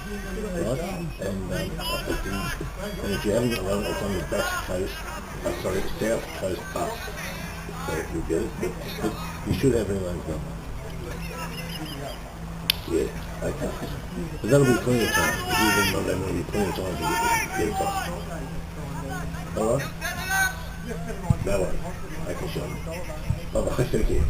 right? And if you haven't got one, it's on the West Coast, sorry, South Coast bus. So if you get it, but you should have everyone's number. Yeah, okay. But that'll be plenty of time. If you've been Monday, there'll be plenty of time to get it done. Alright? No worries. Okay, sure. Bye-bye. Thank you.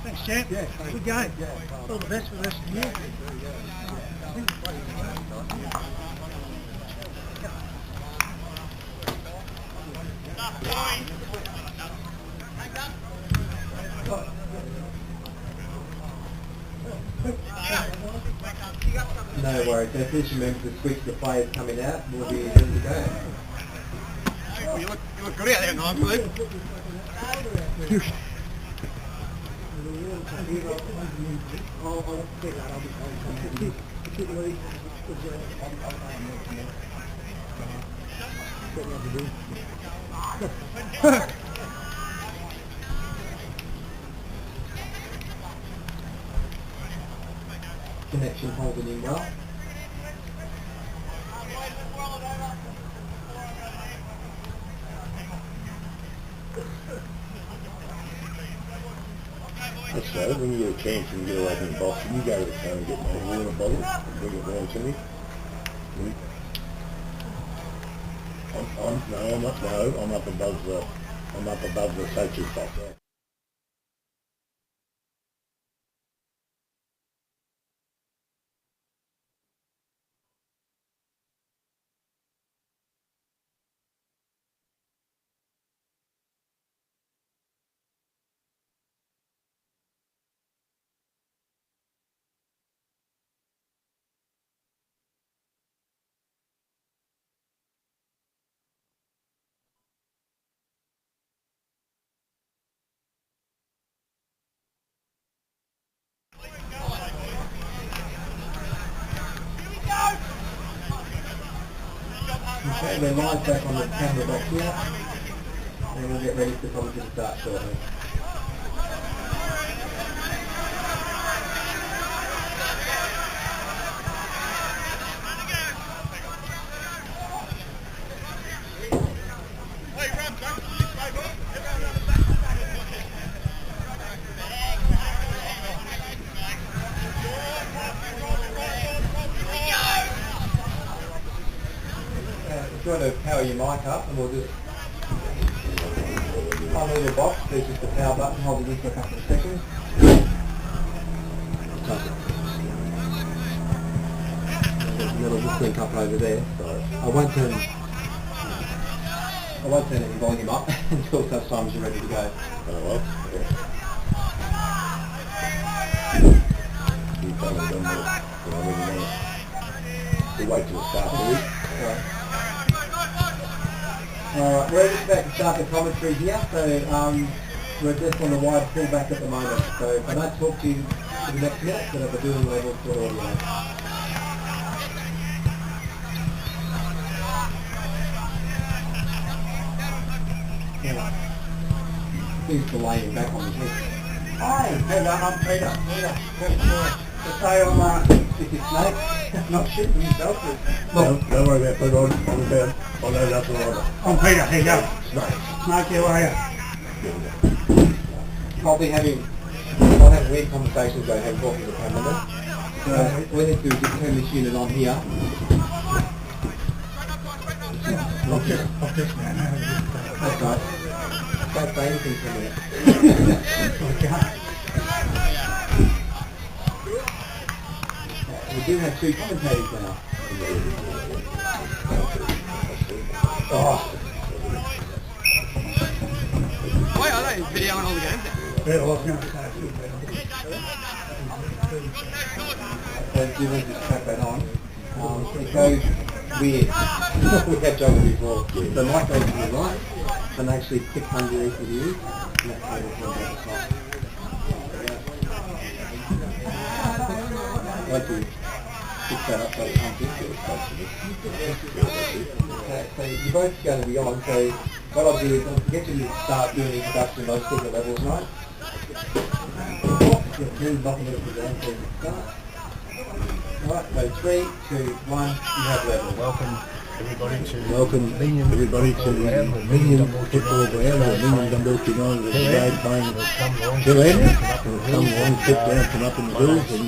Thanks, champ. Yeah, good game. All the best for the rest of the year. No worries. So please remember to switch the players coming out. We'll be ready to go. You look good out there, Nigel, Luke. Connection holding in well. That's right. When you get a chance and you get away from the box, you go to the phone and get my water bottle and bring it round to me. I'm up above the coach's box. Okay, we're live back on the camera back here. And we'll get ready to come to the start shortly. Try to power your mic up and we'll just find a little box. There's just a power button, hold it in for a couple of seconds. It'll just link up over there. I won't turn the volume up until such time as you're ready to go. Oh well. You probably don't know. We'll wait till the start of the week. Alright, we're just about to start the commentary here, so we're just on the wide fullback at the moment. So if I don't talk to you for the next minute, then I'll be doing levels for audio. Things delaying back on the head. Hi, hello, I'm Peter. To say I'm sticky snake, not shitting myself. Don't worry about it, on the bed. I'll know nothing about it. I'm Peter, here you go. Snake. Snake, how are you? I'll have weird conversations though, talking to the cameraman. So what we need to do is just turn this unit on here. this man. That's right. Don't say anything for a minute. We do have two commentators now. Oh, Why are they videoing all the games then? yeah, well, I was going to say, So do you want to just crack that on? It goes weird. We had trouble before. The mic goes to the right, and they actually pick underneath of you, and that cable goes out the side. Once you pick that up, so it comes into it, okay, so you're both going to be on, so what I'll do is I'll get you to start doing the introduction of those secret levels, right? You're not going to put down, so start. Right, so 3, 2, 1, you have level. Welcome everybody to Meeniyan, everybody to Meeniyan football ground, or Meeniyan Dumbarton ground, the today playing Hill End. Come along, sit down, come up in the hills, and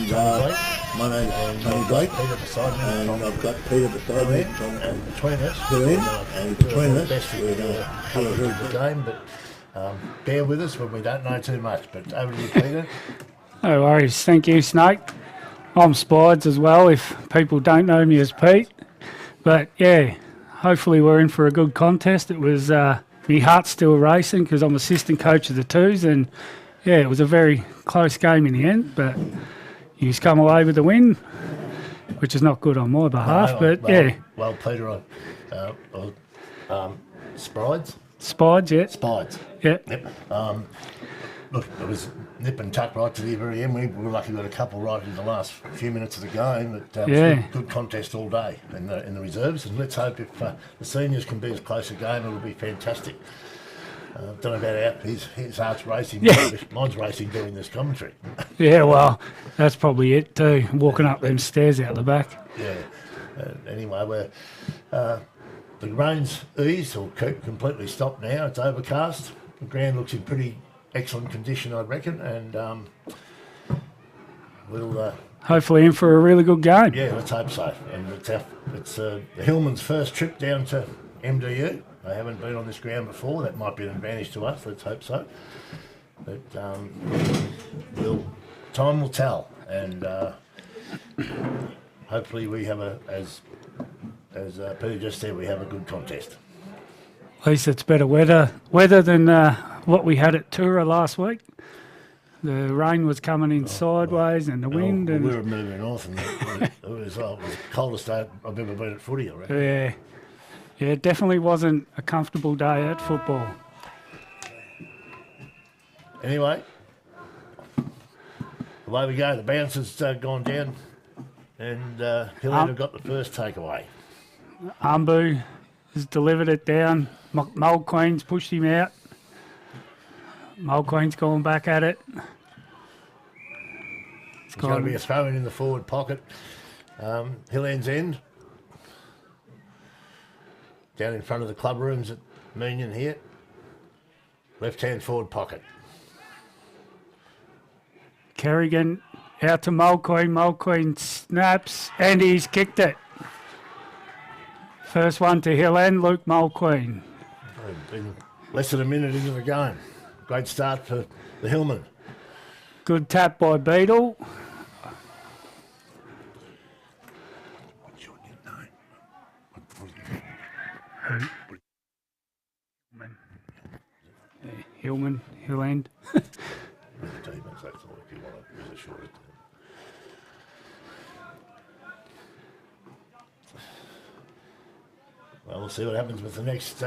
my name's Tony Blake, Peter beside me, and I've got Peter beside me from and between us, Hill End, and between us, best we're going to have a very good game, but bear with us when we don't know too much. But over to you, Peter. No worries. Thank you, Snake. I'm Spides as well, if people don't know me as Pete. But, yeah, hopefully we're in for a good contest. It was, my heart's still racing because I'm assistant coach of the twos, and, yeah, it was a very close game in the end, but he's come away with the win, which is not good on my behalf, but, yeah. Well, Peter, Sprides? Spides, yeah. Spides. Yeah. Yep. Look, it was nip and tuck right to the very end. We were lucky we got a couple right in the last few minutes of the game. But it was a good contest all day in the reserves. And let's hope if the seniors can be as close a game, it'll be fantastic. Don't know about his heart's racing. Yeah. Mine's racing doing this commentary. Yeah, well, that's probably it too, walking up them stairs out the back. Yeah. Anyway, the rain's eased or completely stopped now. It's overcast. The ground looks in pretty excellent condition, I reckon, and we'll Hopefully in for a really good game. yeah, let's hope so. And it's the Hillman's first trip down to MDU. They haven't been on this ground before. That might be an advantage to us. Let's hope so. But time will tell, and hopefully we have as Peter just said, we have a good contest. At least it's better weather than what we had at Tura last week. The rain was coming in sideways and the wind. We And were moving north, and it was the coldest day I've ever been at footy, I reckon. yeah, it definitely wasn't a comfortable day at football. Anyway, away we go. The bounce has gone down, and Hillary have got the first takeaway. Ambu has delivered it down. Mulqueen's pushed him out. Mulqueen's gone back at it. It's going to be a throw-in in the forward pocket. Hill End's end. Down in front of the club rooms at Meeniyan here. Left-hand forward pocket. Kerrigan out to Mulqueen. Mulqueen snaps and he's kicked it. First one to Hill End, Luke Mulqueen. Been less than a minute into the game. Great start for the Hillman. Good tap by Beadle. What's your nickname? Hillman, Hill End. Demons, that's all, if you want to use a short term. Well, we'll see what happens with the next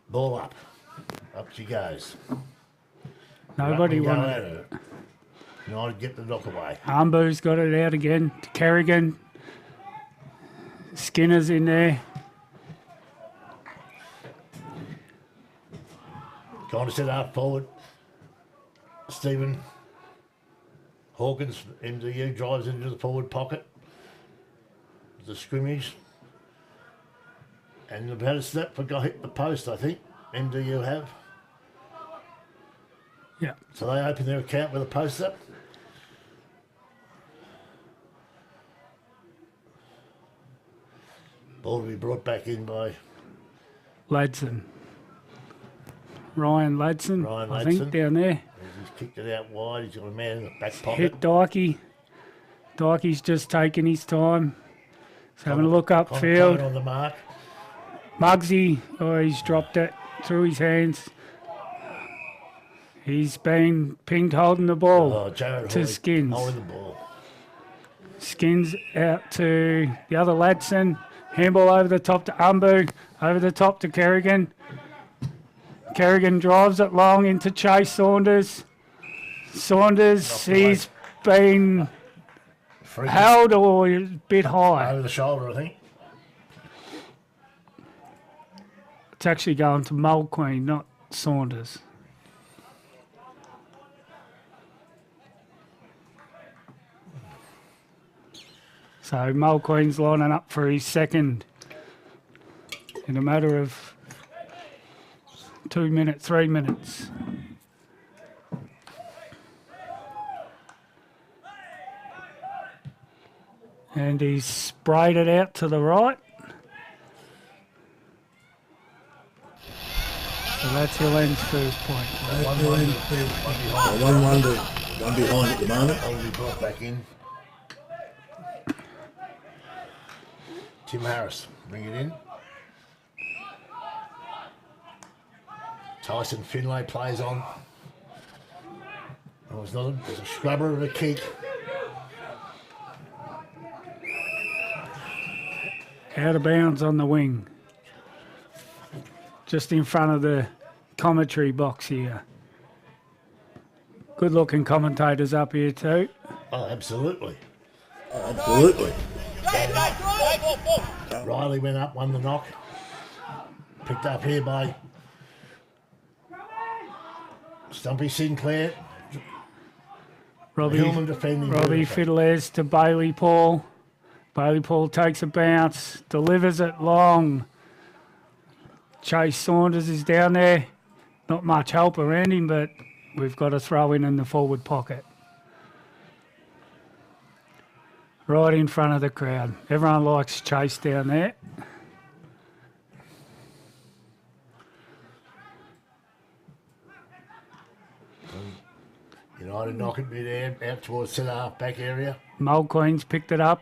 ball up. Up she goes. Nobody Go won at it. her. United get the knock away. Ambu's got it out again to Kerrigan. Skinner's in there. Trying to set up forward. Stephen Hawkins, MDU, drives into the forward pocket. The scrimmage. And about a step forgot hit the post, I think. MDU have. Yeah. So they open their account with a post up. Ball to be brought back in by Ladson. Ryan Ladson, Ryan I think, Ladson. down there. He's kicked it out wide. He's got a man in the back pocket. Hit Dykey. Dykey's just taking his time. He's having a look upfield. On the mark. Muggsy, oh, he's dropped it through his hands. He's been pinged holding the ball Jared to Hoy Skins. holding the ball. Skins out to the other Ladson. Handball over the top to Umbu. Over the top to Kerrigan. Kerrigan drives it long into Chase Saunders. Saunders, he's been held or a bit high. Over the shoulder, I think. It's actually going to Mulqueen, not Saunders. So Mulqueen's lining up for his second in a matter of 2 minutes, 3 minutes. And he's sprayed it out to the right. So that's Helen's first point. One behind at the moment. I'll be brought back in. Tim Harris, bring it in. Tyson Finlay plays on. Oh, it's not there's a scrubber of a kick. Out of bounds on the wing. Just in front of the commentary box here. Good looking commentators up here too. Oh, absolutely. Absolutely. Riley went up, won the knock. Picked up here by Stumpy Sinclair. Hillman defending. Robbie Fiddlers to Bailey Paul. Bailey Paul takes a bounce, delivers it long. Chase Saunders is down there. Not much help around him, but we've got a throw in the forward pocket. Right in front of the crowd. Everyone likes Chase down there. United knock it mid-air, out towards centre half back area. Mulqueen's picked it up.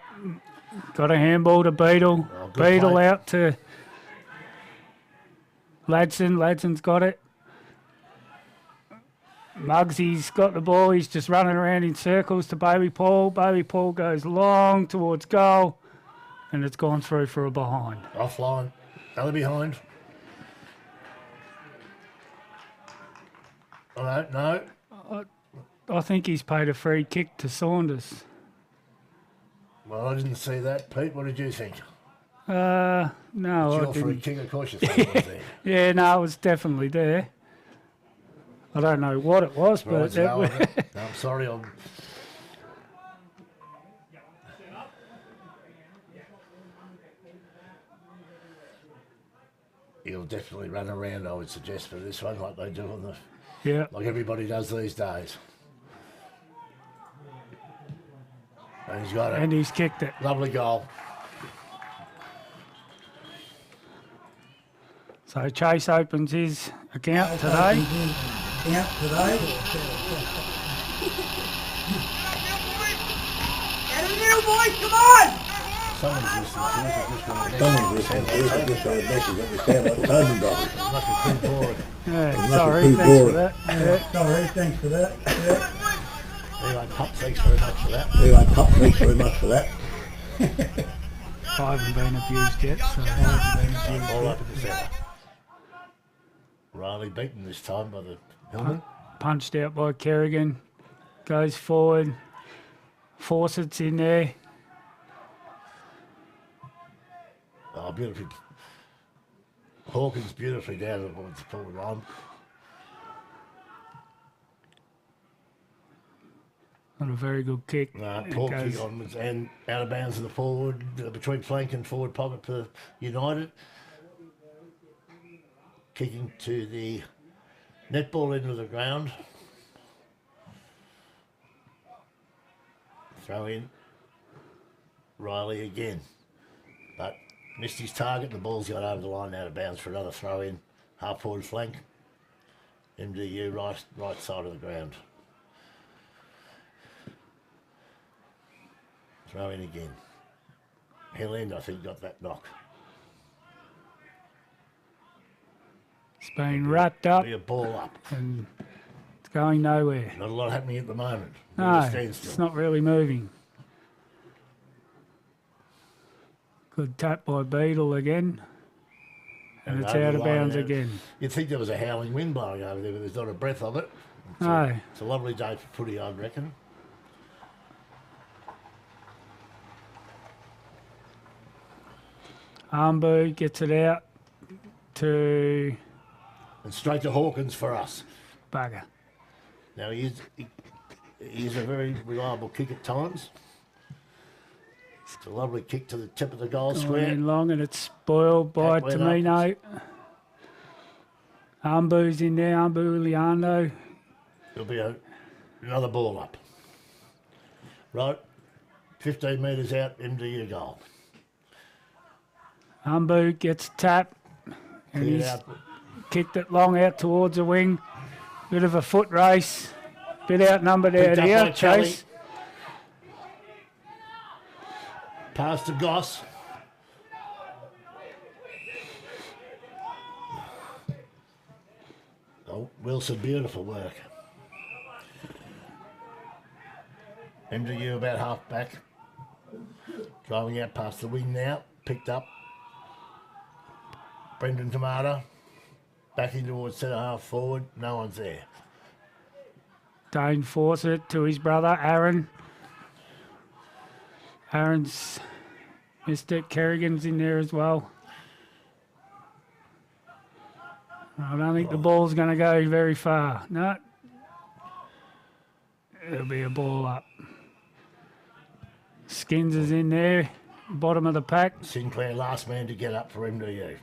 Got a handball to Beadle. Oh, good Beadle play. out to Ladson. Ladson's got it. Muggsy's got the ball. He's just running around in circles to Bailey Paul. Bailey Paul goes long towards goal, and it's gone through for a behind. Offline. Other behind. Oh, no. I think he's paid a free kick to Saunders. Well, I didn't see that. Pete, what did you think? No, It's I your free didn't. kick, of course you thought it was there. Yeah, no, it was definitely there. I don't know what it was, but Right, no, I'm sorry. He'll definitely run around, I would suggest, for this one, like they do on the, yeah. like everybody does these days. And he's got it. And he's kicked it. Lovely goal. So Chase opens his account today. Out today. Get in there, boys, come on! Someone's listening to us. I've just got a Someone's listening to us. I just got a message that we sound like Tobin brothers. must be pretty boring. Yeah, It sorry, must be thanks for boring. that. Yeah. Sorry, thanks for that. Yeah. Anyway, Pup, thanks very much for that. Anyway, Pup, thanks very much for that. I haven't been abused yet, so All up in the centre. Riley beaten this time by the Hillman. punched out by Kerrigan. Goes forward. Fawcett's in there. Oh, beautifully. Hawkins beautifully down towards the forward line. Not a very good kick. It Paul goes- kick on and out of bounds in the forward, between flank and forward pocket for United. Kicking to the netball into the ground. Throw in Riley again. But Missed his target. The ball's gone over the line out of bounds for another throw in. Half forward flank. MDU right side of the ground. Throw in again. Hill End, I think, got that knock. It's been wrapped up Be a ball up. and it's going nowhere. Not a lot happening at the moment. No, Standstill. it's not really moving. Good tap by Beadle again. And it's over out the of line bounds out. again. You'd think there was a howling wind blowing over there, but there's not a breath of it. No. It's a lovely day for footy, I reckon. Armbu gets it out to And straight to Hawkins for us. bugger. Now, he's a very reliable kick at times. It's a lovely kick to the tip of the goal Going square. in long and it's spoiled by Back went Tamino. Armbu's in there, Armbu Leando. There'll be another ball up. Right, 15 metres out, MDU goal. Armbu gets tapped and Cleared he's out. kicked it long out towards the wing. Bit of a foot race. Bit outnumbered Picked out up here. by Kelly. Chase. Pass to Goss. Oh, Wilson, beautiful work. MDU about half back. Driving out past the wing now. Picked up. Brendan Tomato. Back in towards centre half forward. No one's there. Dane Fawcett to his brother Aaron. Aaron's missed it. Kerrigan's in there as well. I don't think the ball's going to go very far. No. It'll be a ball up. Skins is in there. Bottom of the pack. Sinclair, last man to get up for MDU.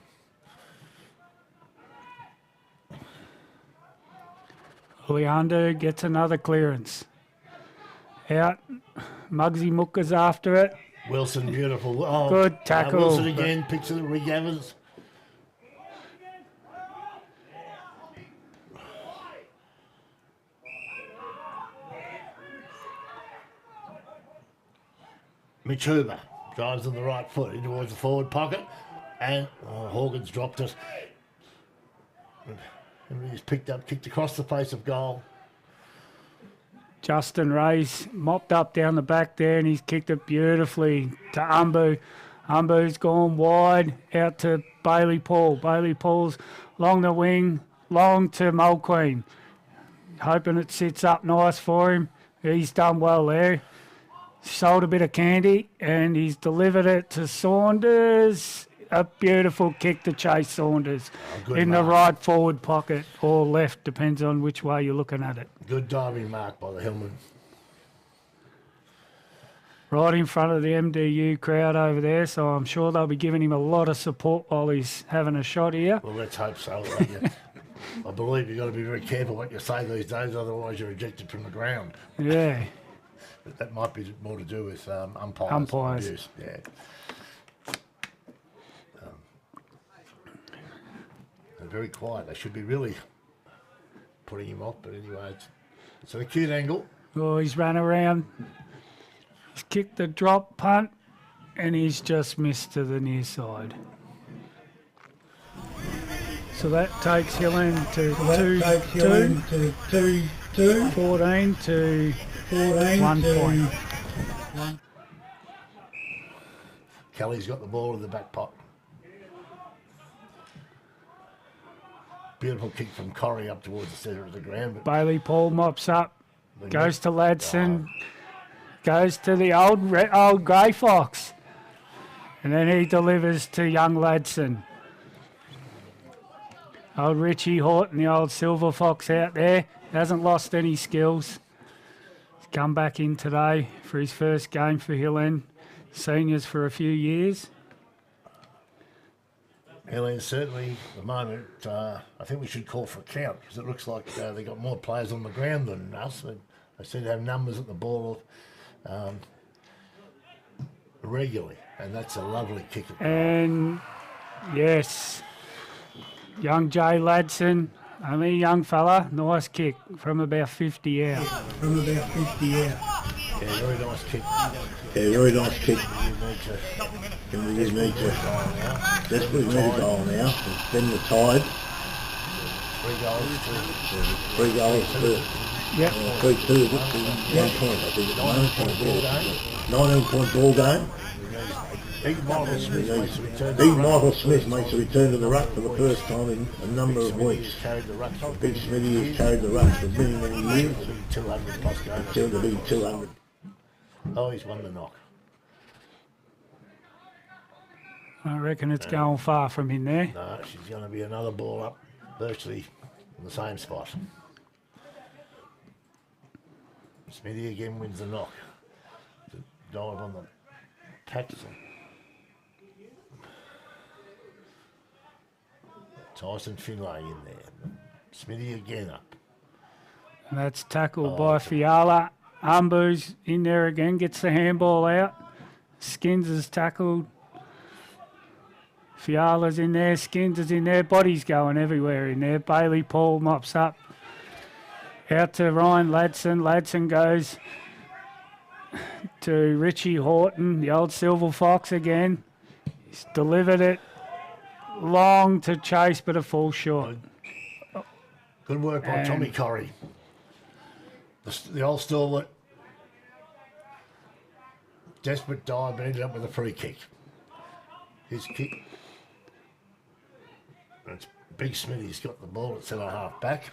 Leander gets another clearance. Out. Muggsy Mooker's after it. Wilson, beautiful. Oh, Good tackle. Wilson again, picks it, regathers. Mitch Hoover drives on the right foot in towards the forward pocket, and Hawkins dropped it. And he's picked up, kicked across the face of goal. Justin Ray's mopped up down the back there and he's kicked it beautifully to Umbu. Umbu's gone wide out to Bailey Paul. Bailey Paul's along the wing, long to Mulqueen. Hoping it sits up nice for him. He's done well there. Sold a bit of candy and he's delivered it to Saunders. A beautiful kick to Chase Saunders in the right forward pocket or left, depends on which way you're looking at it. Good diving mark by the Hillman. Right in front of the MDU crowd over there, so I'm sure they'll be giving him a lot of support while he's having a shot here. Well, let's hope so. I believe you've got to be very careful what you say these days, otherwise you're ejected from the ground. Yeah. But that might be more to do with umpires. Umpires. Abuse. Yeah. They're very quiet. They should be really putting him off, but anyway, it's an acute angle. Oh, he's run around. He's kicked the drop punt, and he's just missed to the near side. So that takes Hillen to 14 to 1 point. Kelly's got the ball in the back pot. Beautiful kick from Corrie up towards the centre of the ground. But Bailey Paul mops up, goes to Ladson, goes to the old Grey Fox, and then he delivers to young Ladson. Old Richie Horton, the old Silver Fox out there, hasn't lost any skills. He's come back in today for his first game for Hill End, seniors for a few years. Helen, certainly at the moment, I think we should call for a count because it looks like they've got more players on the ground than us. They seem to have numbers at the ball regularly. And that's a lovely kick. And yes, young Jay Ladson, only a young fella, nice kick from about 50 out. Yeah, very nice kick. Yeah, very nice kick. You You need to desperately need a goal now. And then the tide. 3 goals to 3 goals to Yep. 3-2. 1 point, I think, at the moment. 19-point ball game. Big Michael Smith makes a return. Big Michael Smith makes a return to the ruck for the first time in a number of weeks. Carried the ruck for Big Smithy has carried the ruck for many, many years. 200 plus games. Till the big 200. Oh, he's won the knock. I reckon it's going far from in there. No, she's going to be another ball up, virtually in the same spot. Smithy again wins the knock. To dive on the Paxton. Tyson Finlay in there. Smithy again up. And that's tackled by Fiala. Umbu's in there again, gets the handball out. Skins is tackled. Fiala's in there, Skins is in there, body's going everywhere in there. Bailey Paul mops up. Out to Ryan Ladson. Ladson goes to Richie Horton, the old Silver Fox again. He's delivered it long to Chase, but it falls short. Good work by Tommy Corrie. The old stalwart. Desperate dive, but ended up with a free kick. His kick. It's Big Smithy's got the ball at centre half back.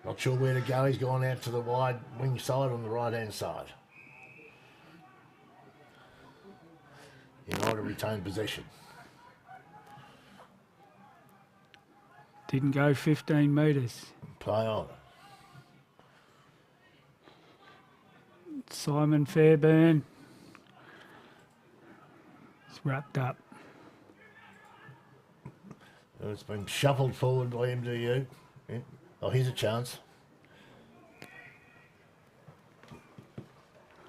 Not sure where to go. He's gone out to the wide wing side on the right hand side. In order to retain possession. Didn't go 15 metres. Play on. Simon Fairbairn. It's wrapped up. It's been shuffled forward by MDU. Yeah. Oh, here's a chance.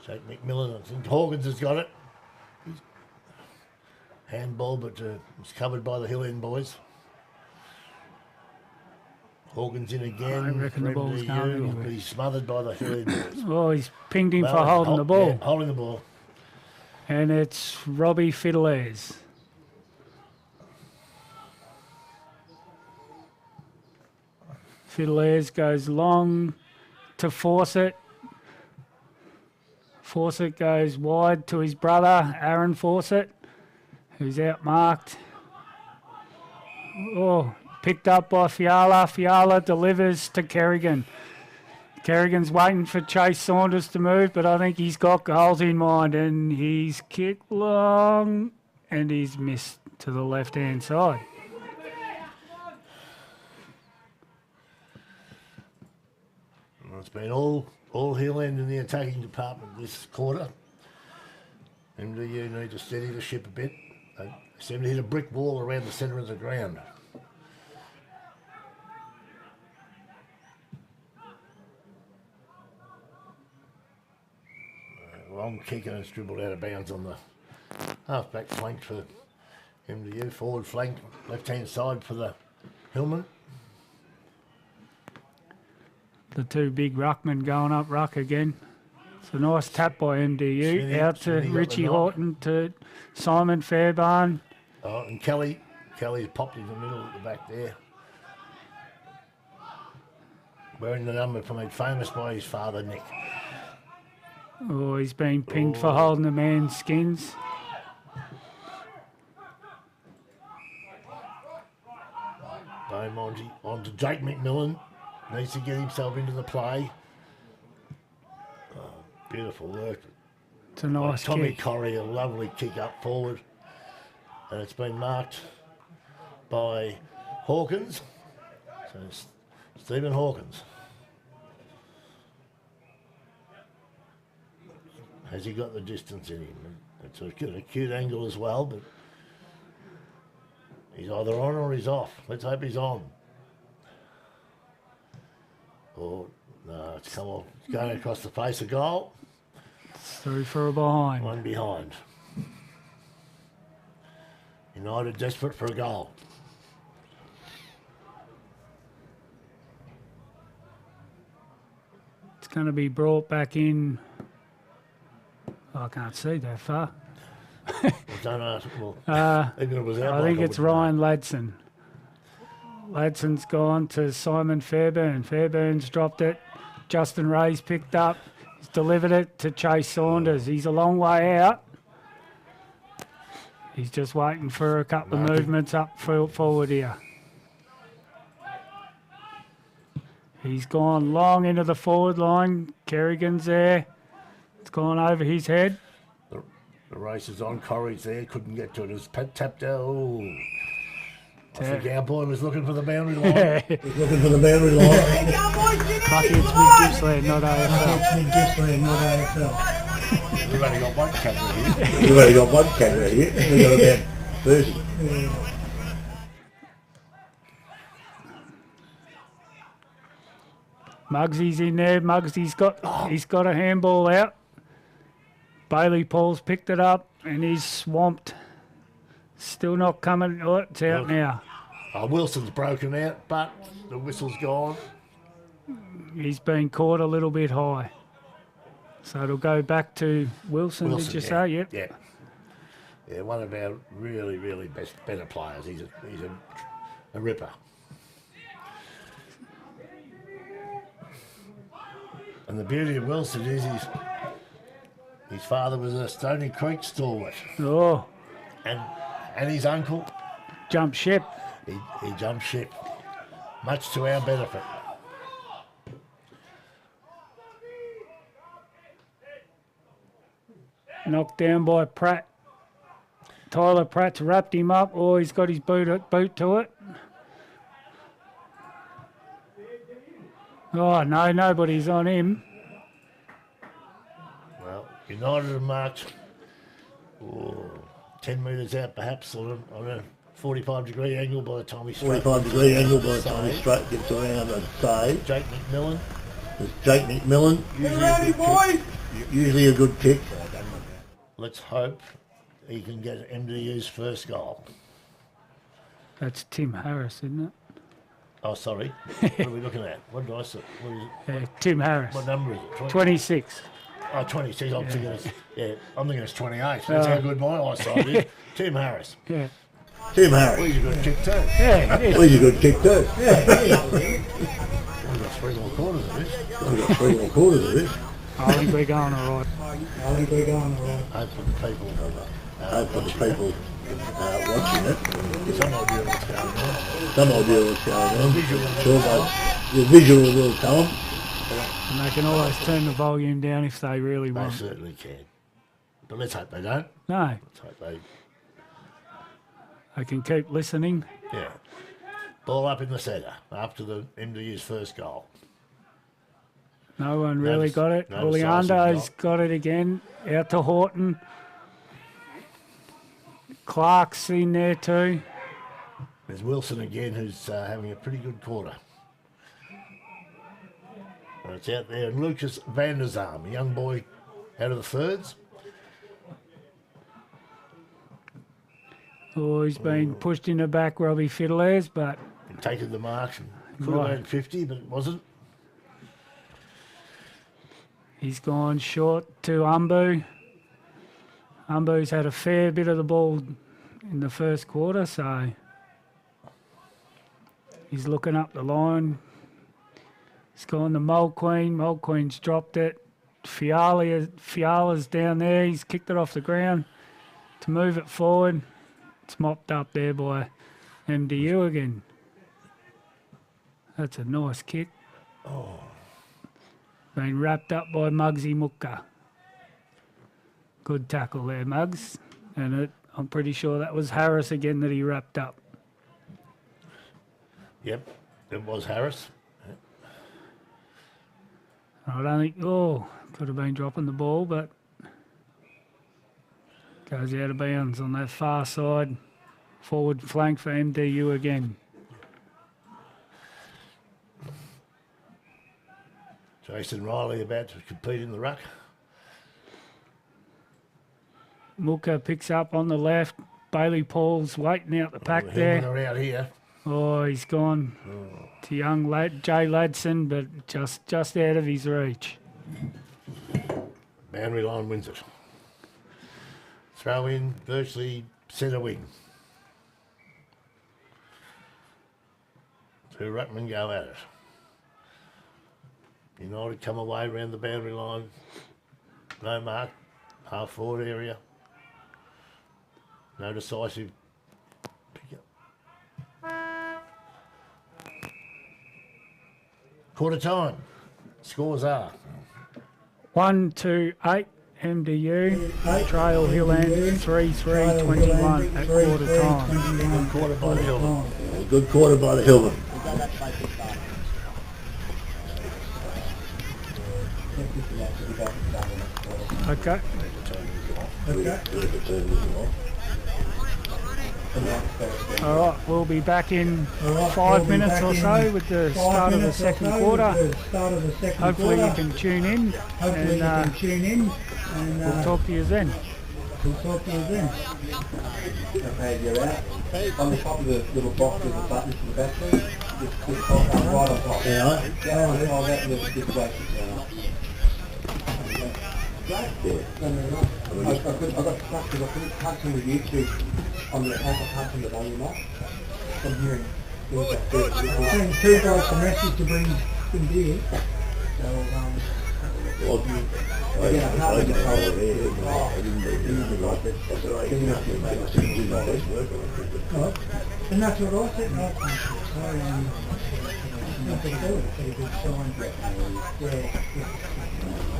Jake McMillan, I think Hawkins has got it. Handball, but it's covered by the Hill End boys. Hawkins in again. I reckon the for ball's MDU, going anywhere. but he's smothered by the Hill End boys. Oh, he's pinged him Well, for holding the ball. Yeah, holding the ball. And it's Robbie Fiddlers. Fiddlers goes long to Fawcett. Fawcett goes wide to his brother, Aaron Fawcett, who's outmarked. Oh, picked up by Fiala. Fiala delivers to Kerrigan. Kerrigan's waiting for Chase Saunders to move, but I think he's got goals in mind, and he's kicked long, and he's missed to the left-hand side. Well, it's been all Hill End in the attacking department this quarter. MDU need to steady the ship a bit. They seem to hit a brick wall around the centre of the ground. Long kick and it's dribbled out of bounds on the half-back flank for MDU. Forward flank, left-hand side for the Hillman. The two big ruckmen going up ruck again. It's a nice tap by MDU. Smithy- Out to Smithy got Richie the knock. Horton to Simon Fairbairn. Oh, and Kelly popped in the middle at the back there. Wearing the number made famous by his father, Nick. Oh, he's been pinged for holding the man's Skins. Beaumonti on to Jake McMillan. Needs to get himself into the play. Oh, beautiful work. It's a nice Tommy kick. Corrie, a lovely kick up forward. And it's been marked by Hawkins. So it's Stephen Hawkins. Has he got the distance in him? It's a cute angle as well, but he's either on or he's off. Let's hope he's on. Oh, no, it's come off. It's going across the face of goal. It's through for a behind. One behind. United desperate for a goal. It's going to be brought back in. Oh, I can't see that far. Well, don't ask. Well, even if it was our I bloke, think it's wouldn't know. Ryan Ladson. Ladson's gone to Simon Fairbairn. Fairbairn's dropped it. Justin Ray's picked up. He's delivered it to Chase Saunders. He's a long way out. He's just waiting for a couple of movements up forward here. He's gone long into the forward line. Kerrigan's there. It's gone over his head. The race is on. Corrie's there. Couldn't get to it. It's tapped out. Oh. I think our boy was looking for the boundary line. He's looking for the boundary line. Lucky it's mid-Gippsland, not AFL. Mid-Gippsland, not AFL. We've only got one camera here. We've only got one camera here. We've got about 30. Muggsy's in there. Muggsy's got a handball out. Bailey Paul's picked it up and he's swamped. Still not coming. Oh, it's out now. Wilson's broken out, but the whistle's gone. He's been caught a little bit high. So it'll go back to Wilson did you say? Yep. Yeah. Yeah, one of our really, really better players. He's a ripper. And the beauty of Wilson is his father was a Stony Creek stalwart. Oh, And his uncle, jump ship. he jumped ship, much to our benefit. Knocked down by Pratt. Tyler Pratt's wrapped him up. Oh, he's got his boot to it. Oh, no, nobody's on him. Well, United have marked 10 metres out perhaps on a 45-degree angle by the time he 45-degree angle by the time he straight gets around and save. Jake McMillan. There's Jake McMillan. Usually a good kick. Let's hope he can get MDU's first goal. That's Tim Harris, isn't it? Oh, sorry. What are we looking at? What did I say? What is it? Tim Harris. What number is it? 26. Oh, 26. I'm thinking it's 28. That's how good my eyesight is. Tim Harris. Yeah. Tim Harris. Well, he's a good kick too. Yeah, Well, he's a good kick too. We've got 3 more quarters of this. We've got 3 more quarters of this. I think we're going all right. Hopefully the people Hopefully the people watching it. some idea of what's going on. Some idea what's going on. Sure, but the visual will tell them. And they can always turn the volume down if they really They want. certainly can. But let's hope they don't. No, Let's hope they can keep listening. yeah. Ball up in the centre after the MDU's first goal. No one really got it. no Oleando's decisive got it again. Out to Horton. Clark's in there too. There's Wilson again, who's having a pretty good quarter. And it's out there. And Lucas van der Zalm, a young boy out of the thirds. Oh, he's been pushed in the back, Robbie Fiddlers, but Taken the mark. Could have had 50, but it wasn't. he's gone short to Umbu. Umbu's had a fair bit of the ball in the first quarter, so he's looking up the line. He's gone to Mulqueen. Mulqueen's dropped it. Fiala's down there. He's kicked it off the ground to move it forward. It's mopped up there by MDU again. That's a nice kick. Oh. Been wrapped up by Muggsy Mukka. Good tackle there, Muggs. And I'm pretty sure that was Harris again that he wrapped up. Yep, it was Harris. I don't think, could have been dropping the ball, but goes out of bounds on that far side. Forward flank for MDU again. Jason Riley about to compete in the ruck. Mooka picks up on the left. Bailey Paul's waiting out the pack Hillman there. are out here. Oh, he's gone to young Jay Ladson, but just out of his reach. Boundary line wins it. Throw in, virtually centre wing. Two ruckmen go at it. United come away round the boundary line. No mark. Half forward area. No decisive pick up. Quarter time. Scores are 1-2-8 MDU, Trail Hill End 3-3-21 at quarter time. quarter by the Hillman. A good quarter by the Hillman. Okay. All right, we'll be back in 5 minutes or so with the start of the second quarter. Hopefully you can tune in and we'll talk to you then. Okay, you're out. On the top of the little box there's a button for the battery. Just hold that right on top. Yeah. Yeah, hold that and just wait it down. I've got stuck because I couldn't touch on the YouTube on the app. I can't turn the volume off. I'm hearing things like this. Send two guys a message to bring some beer. So, Well, yeah, I can't really tell. And that's what I said last time. Nothing to do with it, pretty good sign.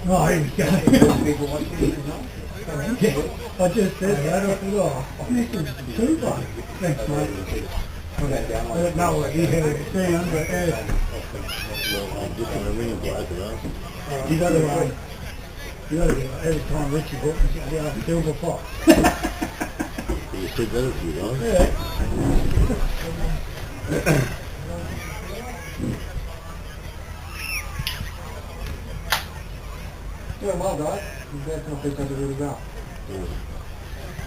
Oh, here we go. People watching it, you know? I just said that, I thought, I'm missing two bucks. Thanks, mate. I don't know what you heard it sound, but I'm just going to ring a bloke and ask him. you got to get, every time Richie bought me, you got to have a silver fox. You said that a few times. Doing well, guys. You guys don't think I did really well.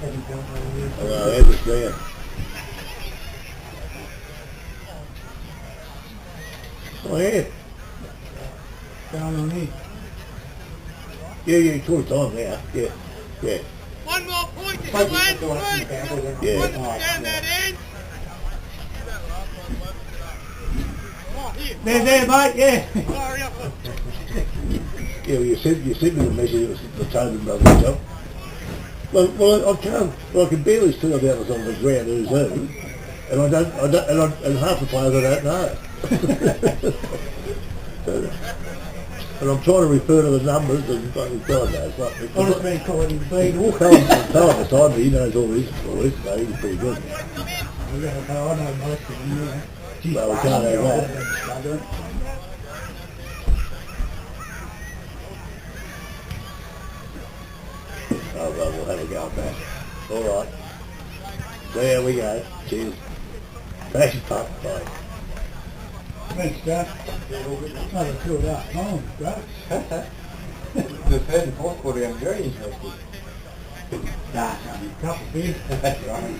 There's the stand. Oh, yeah. Down on me. Yeah, short time now. Yeah. One more point, you can land three. Yeah. Understand that end? Oh, here. There, mate, yeah. Hurry up. Yeah, well, you sent me the message, it was the Tobin brothers, so. Well, I can barely see about us on the ground who's who, and and half the players I don't know. And I'm trying to refer to the numbers and fucking God knows what. I've just been calling him Beetle. Callum beside me, he knows all his stories, so he's pretty good. I know most of them, yeah. Well, we can't have that. Oh, well, we'll have a go at that. All right. There we go. Cheers. Thanks, pup. Bye. Thanks, Jack. Another two of that. Oh, great. The third and fourth quarter, I'm very interested. Couple of beers. That's right.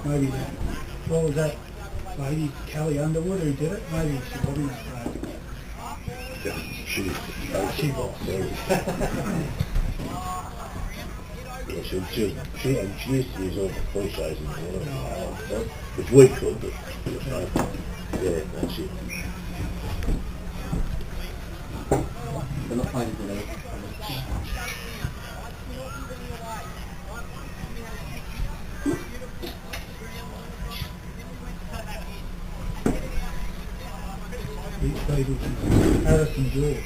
Maybe that. What was that? Lady Kelly Underwood who did it? Maybe she wasn't that great. She was. Yeah, she used to use all the cliches and all that. Which we could, but yeah, that's it. They're not playing today. These people, Harrison George.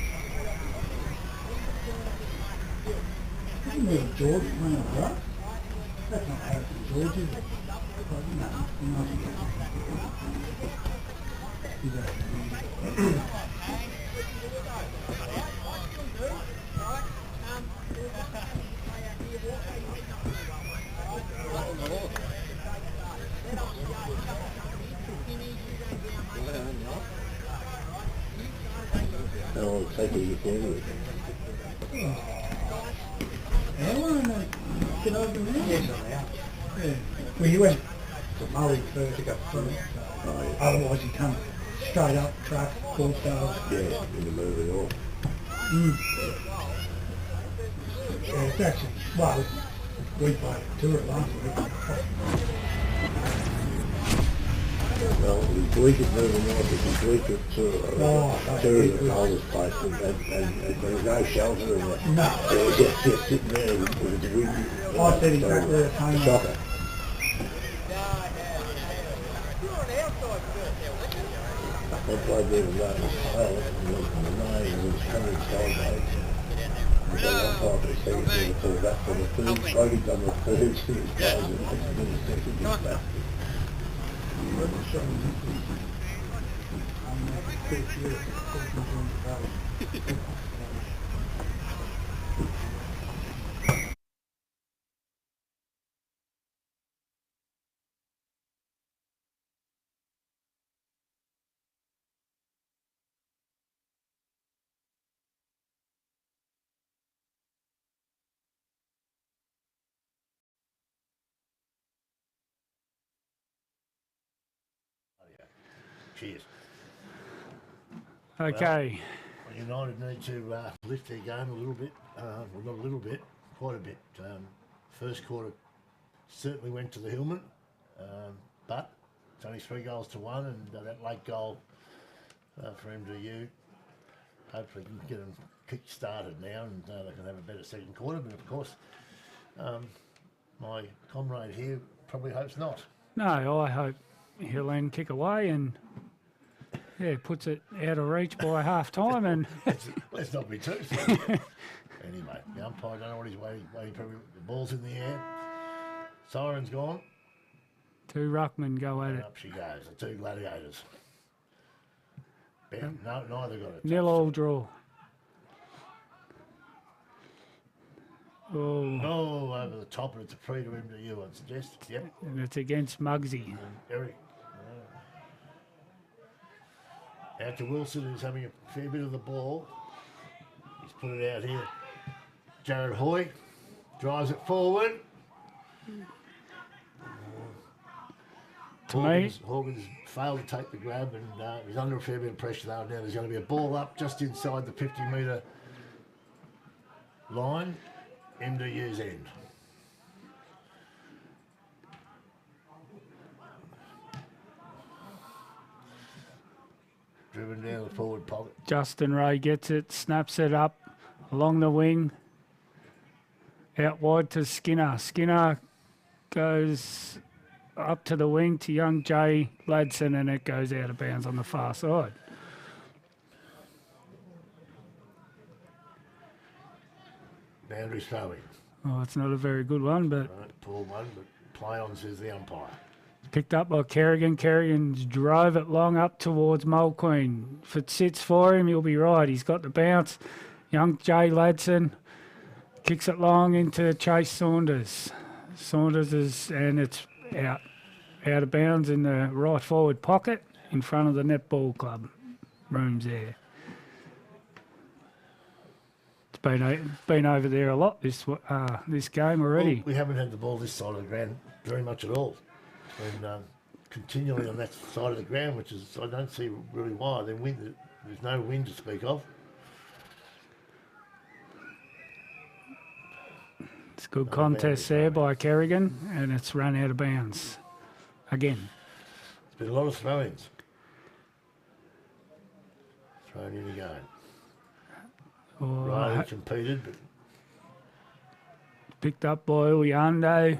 Isn't there a George playing a brush? That's not Harrison George, is it? Probably not. He must be. He's actually How long did it take you to get down with? Hour and then get over there. Yes, I am. Yeah. Well, he went to Murray first to go through. Oh, yeah. Otherwise he come straight up truck, course down. Yeah, in the moving off. Yeah, it's actually, well, we played a tour last week. Well, we could move them off if we could tour. Oh, Tour is the coldest place and there's no shelter in there. No. Just sitting there with the wind. I said exactly the same. Shocker. I played there with that and the name was coming sideways. So one part of the second thing pulled back for the food, slowly done the food, he was guys and the second Cheers. Okay. Well, United need to lift their game a little bit. Well, not a little bit, quite a bit. First quarter certainly went to the Hillman, but it's only 3-1, and that late goal for MDU hopefully can get them kick-started now, and they can have a better second quarter. But of course, my comrade here probably hopes not. No, I hope he'll then kick away and puts it out of reach by half time. And let's not be too serious. Anyway, the umpire, don't know what he's waiting for. The ball's in the air. Siren's gone. two ruckmen go at And it. up she goes, the two gladiators. No, neither got it. 0-0 draw. Oh, Oh, over the top, and it's a free to MDU, I suggest. Yep. and it's against Muggsy. And Eric. Out to Wilson, who's having a fair bit of the ball. He's put it out here. Jared Hoy drives it forward. Hawkins failed to take the grab, and he's under a fair bit of pressure though. Now there's going to be a ball up just inside the 50-metre line, MDU's end. Driven down the forward pocket. Justin Ray gets it, snaps it up along the wing. Out wide to Skinner. Skinner goes up to the wing to young Jay Ladson, and it goes out of bounds on the far side. Boundary throwing. Oh, it's not a very good one, but Right, poor one, but play on, says the umpire. picked up by Kerrigan. Kerrigan's drove it long up towards Mulqueen. If it sits for him, he'll be right. He's got the bounce. Young Jay Ladson kicks it long into Chase Saunders. Saunders and it's out of bounds in the right forward pocket in front of the netball club rooms there. It's been over there a lot this game already. Well, we haven't had the ball this side of the ground very much at all. And continually on that side of the ground, which is, I don't see really why. There's no wind to speak of. It's a good contest there by Kerrigan, and it's run out of bounds again. There's been a lot of throw-ins. Thrown in again. Oh, Riley competed, but picked up by Uyando.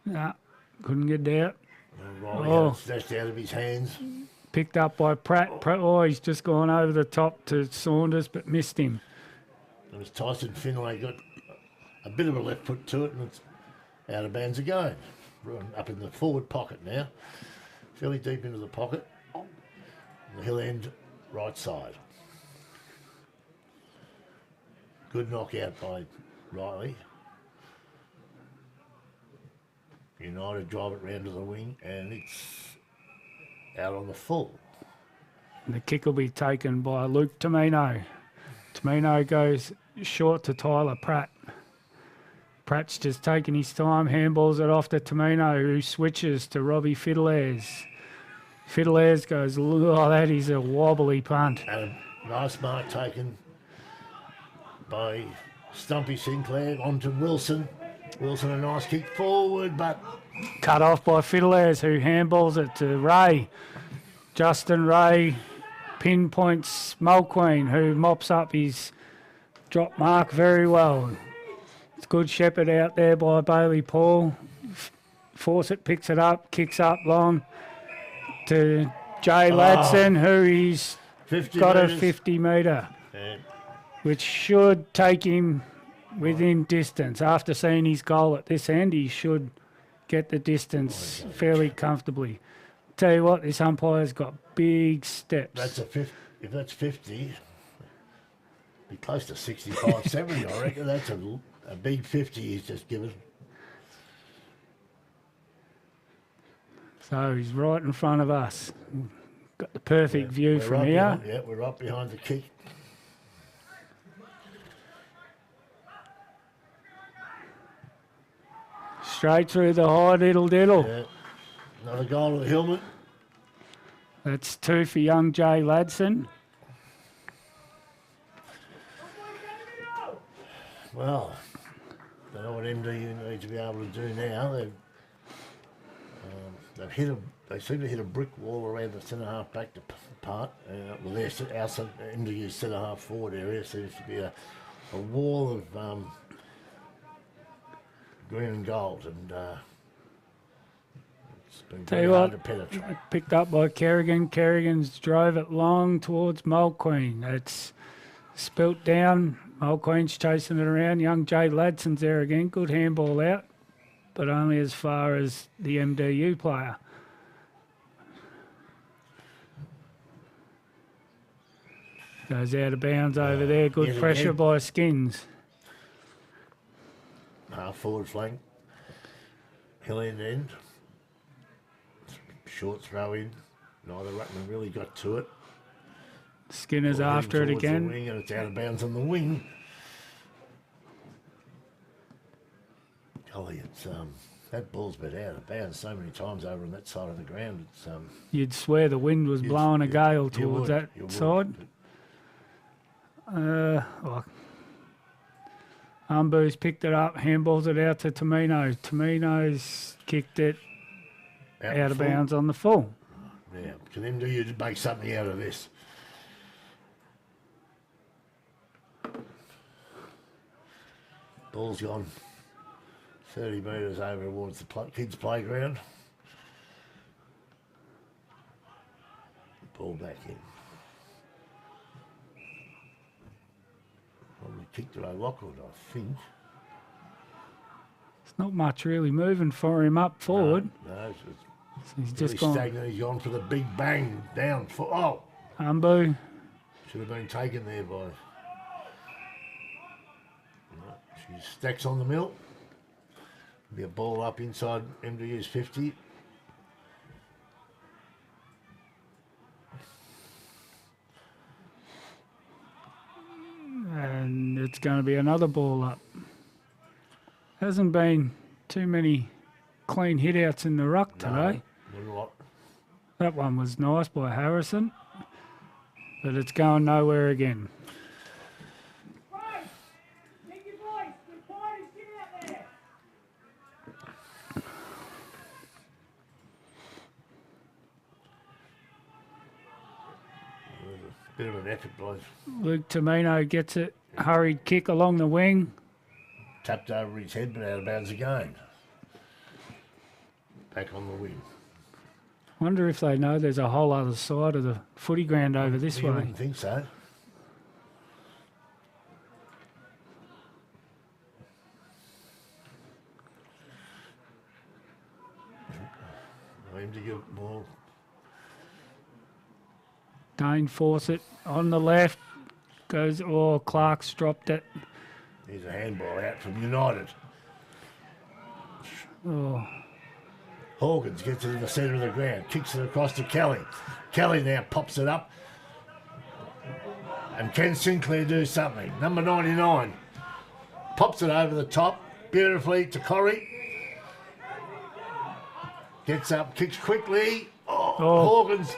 Nah, couldn't get out. Riley Oh. had it snatched out of his hands. Picked up by Pratt. He's just gone over the top to Saunders, but missed him. And as Tyson Finlay got a bit of a left foot to it, and it's out of bounds again. Up in the forward pocket now. Fairly deep into the pocket. The hill end, right side. Good knockout by Riley. United drive it round to the wing, and it's out on the full. And the kick will be taken by Luke Tamino. Tamino goes short to Tyler Pratt. Pratt's just taking his time, handballs it off to Tamino, who switches to Robbie Fiddlers. Fiddlers goes, oh, that is a wobbly punt. And a nice mark taken by Stumpy Sinclair onto Wilson. Wilson a nice kick forward, but Cut off by Fiddlers, who handballs it to Ray. Justin Ray pinpoints Mulqueen, who mops up his drop mark very well. It's good shepherd out there by Bailey Paul. Fawcett picks it up, kicks up long to Jay Ladson, who he's 50 got metres. a 50 metre, Yeah. which should take him within distance. After seeing his goal at this end, he should get the distance fairly comfortably. Tell you what, this umpire's got big steps. That's a 50. If that's 50, be close to 65, 70, I reckon. That's a big 50 he's just given. So he's right in front of us. Got the perfect view We're from right here. behind- yeah, we're right behind the kick. Straight through the high diddle diddle. Yeah. Another goal to the helmet. That's 2 for young Jay Ladson. Well, don't know what MDU need to be able to do now. They've hit a. They seem to hit a brick wall around the centre half back part. Well, their MDU centre half forward area seems to be a wall of green and gold, and it's been Tell very you hard what, to penetrate. picked up by Kerrigan. Kerrigan's drove it long towards Mulqueen. It's spilt down. Mulqueen's chasing it around. Young Jay Ladson's there again. Good handball out, but only as far as the MDU player. Goes out of bounds over there. Good Yet pressure again. by Skins. Half forward flank. Hill end. Short throw in. Neither ruckman really got to it. Skinner's Ball after it heading towards the again. wing, and it's out of bounds on the wing. Golly, it's that ball's been out of bounds so many times over on that side of the ground. It's You'd swear the wind was blowing a gale towards that you would. side. Umbu's picked it up, handballs it out to Tamino. Tamino's kicked it out of full. bounds on the full. Yeah, can MDU make something out of this? Ball's gone 30 metres over towards the kids' playground. Ball back in. Probably kicked to O'Loughlin, I think. It's not much really moving for him up forward. No, it's So he's really just gone. stagnant. He's gone for the big bang down. Umbu, Should have been taken there by. She stacks on the mill. Be a ball up inside MDU's 50. and it's going to be another ball up. Hasn't been too many clean hit-outs in the ruck today. No, not a lot. That one was nice by Harrison, but it's going nowhere again. Bit of an effort, boys. Luke Tamino gets it, hurried kick along the wing. Tapped over his head, but out of bounds again. Back on the wing. Wonder if they know there's a whole other side of the footy ground over this You way. wouldn't think so. Aim to get more. Dane Fawcett on the left. Goes, oh, Clark's dropped it. Here's a handball out from United. Oh, Hawkins gets it in the centre of the ground, kicks it across to Kelly. Kelly now pops it up. And can Sinclair do something? Number 99 pops it over the top beautifully to Corrie. Gets up, kicks quickly. Hawkins.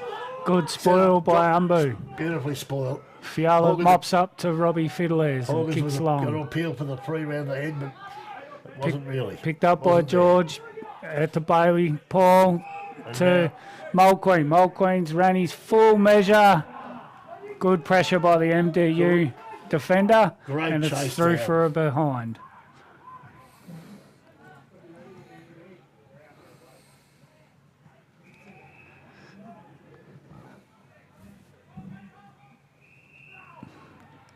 Good spoil by Umbu. Beautifully spoiled. Fiala Hawkins- mops up to Robbie Fiddlers and Hawkins kicks was long. got to appeal for the free round the head, but it wasn't really. Picked up by Wasn't there. George to Bailey. Paul to Mulqueen. Mulqueen's ran his full measure. Good pressure by the MDU defender. Great and it's chase through down. for a behind.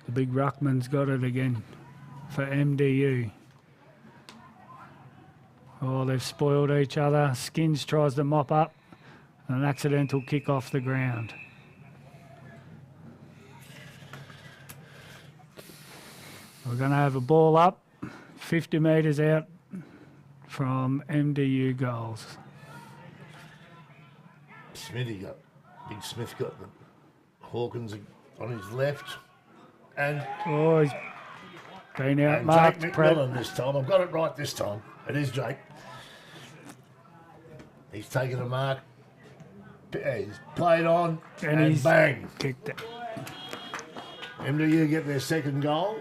The big ruckman's got it again for MDU. Oh, they've spoiled each other. Skins tries to mop up. An accidental kick off the ground. We're going to have a ball up, 50 metres out from MDU goals. Big Smith got the Hawkins on his left. And Oh, he's been Jake outmarked. McMillan this time. I've got it right this time. It is Jake. He's taken a mark. He's played on And and he's bang. kicked it. MDU get their second goal.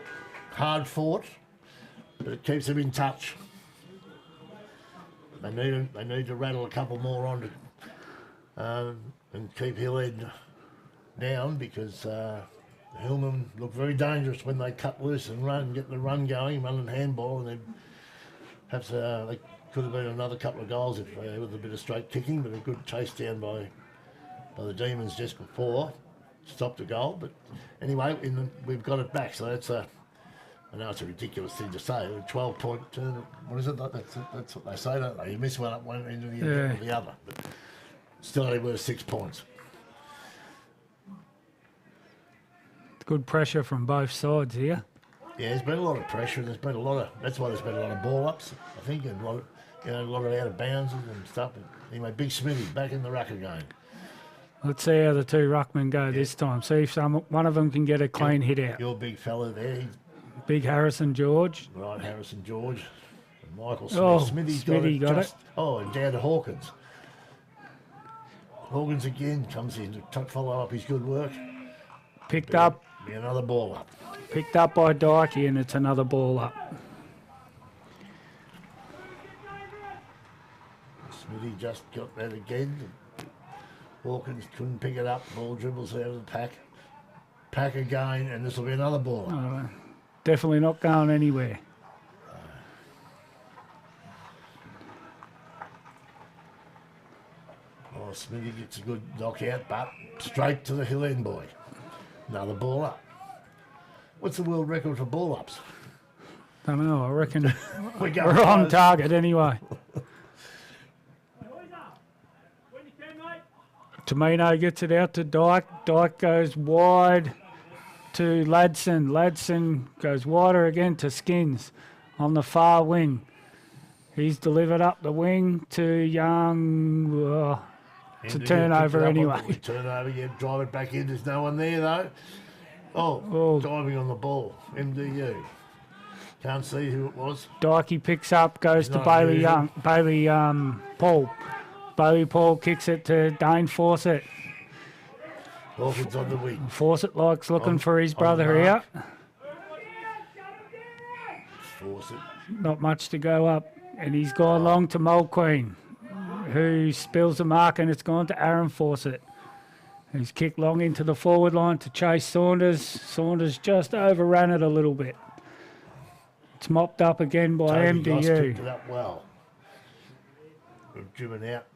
Hard fought, but it keeps them in touch. They need to rattle a couple more on to, and keep Hillhead down because Hillman looked very dangerous when they cut loose and run, get the run going, running handball, and then perhaps they could have been another couple of goals if with a bit of straight kicking, but a good chase down by the Demons just before stopped the goal. But anyway, we've got it back, so that's a. I know it's a ridiculous thing to say. A 12-point turn. What is it? That's what they say, don't they? You miss one up one end of the other, but still only worth 6 points. Good pressure from both sides here. Yeah, there's been a lot of pressure. There's been a lot of. That's why there's been a lot of ball ups. I think, and a lot of out of bounds and stuff. But anyway, Big Smithy back in the ruck again. Let's see how the two ruckmen go this time. See if one of them can get a clean hit out. Your big fella there, Big Harrison George. right? Harrison George, and Michael Smith. Oh, Smithy's Smithy got it. Oh, and down to Hawkins. Hawkins again comes in to follow up his good work. Picked up Be another ball up. Picked up by Dykey, and it's another ball up. Smithy just got that again. Hawkins couldn't pick it up. Ball dribbles out of the pack. Pack again, and this will be another ball up. Definitely not going anywhere. Oh, Smithy gets a good knockout, but straight to the hill end boy. Another ball up. What's the world record for ball ups? Don't know. I reckon We're going we're on close. target anyway. Tamino gets it out to Dyke. Dyke goes wide to Ladson. Ladson goes wider again to Skins on the far wing. He's delivered up the wing to Young. It's a MDU turnover picked it up anyway. Turnover, yeah, drive it back in. There's no one there though. Oh, diving on the ball. MDU. Can't see who it was. Dykey picks up, goes to Not Bailey unusual. Young. Bailey Paul. Bailey Paul kicks it to Dane Fawcett. Hawkins on the wing. Fawcett likes looking for his on brother the here. mark. Force it. Not much to go up. And he's gone long to Mulqueen, who spills the mark, and it's gone to Aaron Fawcett. He's kicked long into the forward line to chase Saunders. Saunders just overran it a little bit. It's mopped up again by Toby Goss picked MDU. it up well. We've driven out.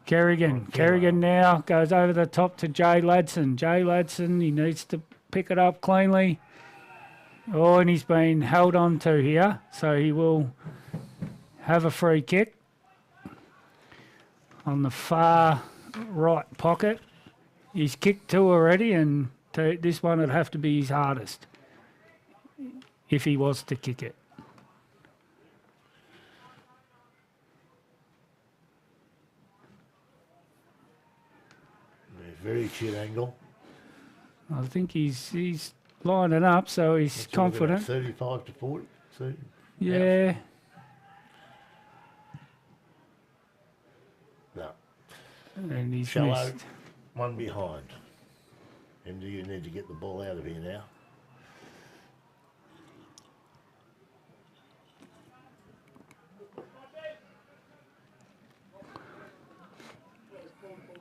Kerrigan now goes over the top to Jay Ladson. Jay Ladson, he needs to pick it up cleanly. Oh, and he's been held on to here, so he will have a free kick on the far right pocket. He's kicked two already, and this one would have to be his hardest if he was to kick it. Very cute angle. I think he's lining up, so he's What's he looking at, confident. 35 to 40. So, Yeah. no. And he's Shallow, missed. one behind. MDU need to get the ball out of here now.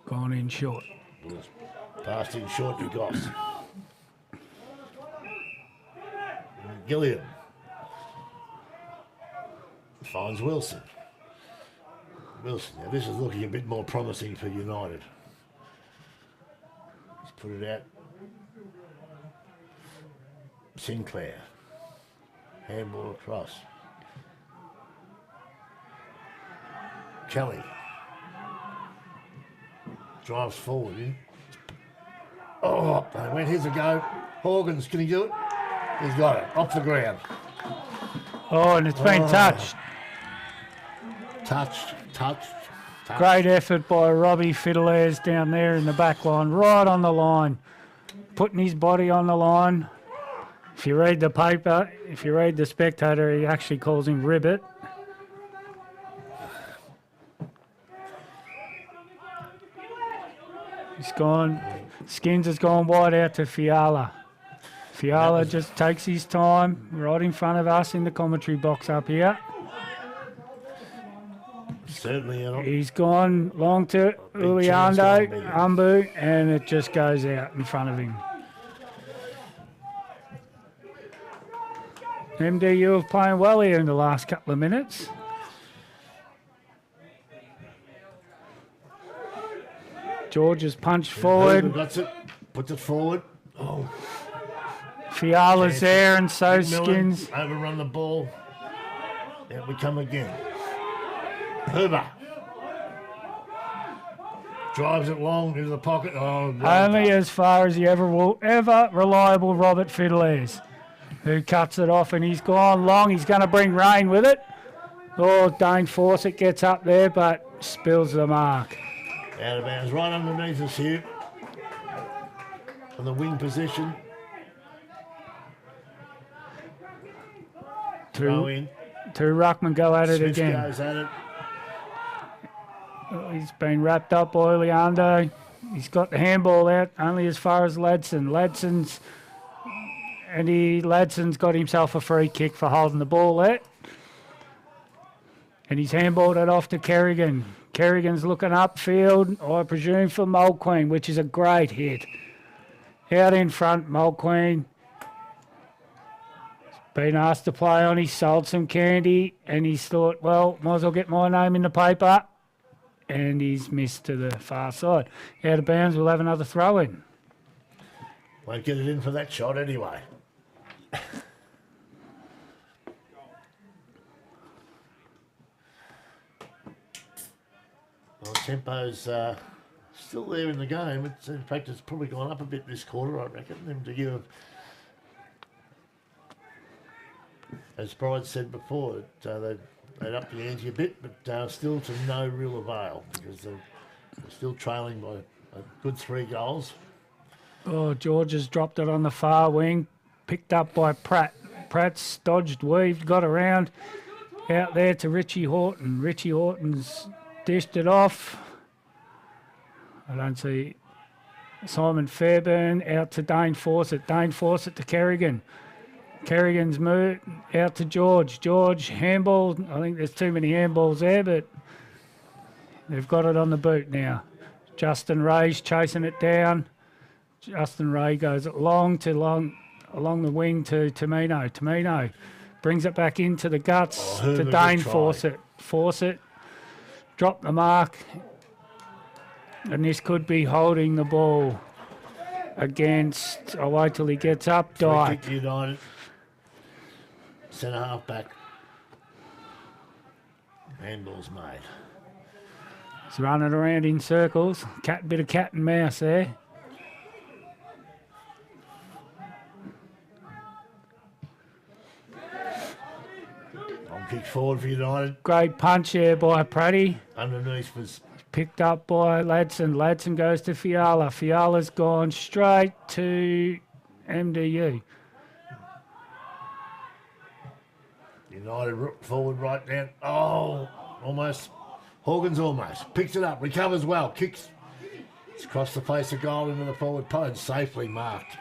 Gone in short. Willis passed in short to Goss. Gilliam finds Wilson. Wilson, now this is looking a bit more promising for United. Let's put it out. Sinclair. Handball across. Kelly. Drives forward in. Oh, they went. Here's a go. Horgans, can he do it? He's got it. Off the ground. Oh, and it's been touched. Touched. Great effort by Robbie Fiddlers down there in the back line, right on the line, putting his body on the line. If you read the paper, if you read the Spectator, he actually calls him Ribbit. He's gone. Skins has gone wide out to Fiala. Fiala just takes his time right in front of us in the commentary box up here. Certainly not. He's gone long to Uliando, Umbu, and it just goes out in front of him. MDU have playing well here in the last couple of minutes. George has punched forward. Got it. Puts it forward. Oh, Fiala's there, and so McMillan Skins. overrun the ball. Out we come again. Huber drives it long into the pocket. Oh, well Only done. as far as the ever reliable Robert Fiddlers, who cuts it off, and he's gone long. He's going to bring rain with it. Oh, Dane Fawcett gets up there, but spills the mark. Out of bounds, right underneath us here. On the wing position. Throw in. Two ruckman go at it Smith again. goes at it. He's been wrapped up by Leando. He's got the handball out only as far as Ladson. Ladson's got himself a free kick for holding the ball there. And he's handballed it off to Kerrigan. Kerrigan's looking upfield, I presume for Mulqueen, which is a great hit. Out in front, Mulqueen. Been asked to play on, he sold some candy, and he's thought, well, might as well get my name in the paper. And he's missed to the far side. Out of bounds, we'll have another throw in. Won't get it in for that shot anyway. Well, tempo's still there in the game. In fact, it's probably gone up a bit this quarter, I reckon. Them to give, as Bride said before, that they'd up the ante a bit, but still to no real avail because they're still trailing by a good 3 goals. Oh, George has dropped it on the far wing, picked up by Pratt. Pratt's dodged, weaved, got around, out there to Richie Horton. Richie Horton's dished it off. I don't see Simon Fairburn out to Dane Fawcett. Dane Fawcett to Kerrigan. Kerrigan's moved out to George. George handball. I think there's too many handballs there, but they've got it on the boot now. Justin Ray's chasing it down. Justin Ray goes along the wing to Tamino. Tamino brings it back into the guts to Dane Fawcett. Fawcett dropped the mark, and this could be holding the ball against. I'll wait till he gets up. Dyke. United. Centre half back. Handball's made. He's running around in circles. Bit of cat and mouse there. On kick forward for United. Great punch there by Pratty. Underneath was picked up by Ladson. Ladson goes to Fiala. Fiala's gone straight to MDU. United forward right down. Oh, almost. Horgan's almost. Picks it up, recovers well, kicks. It's across the face of goal into the forward post, safely marked.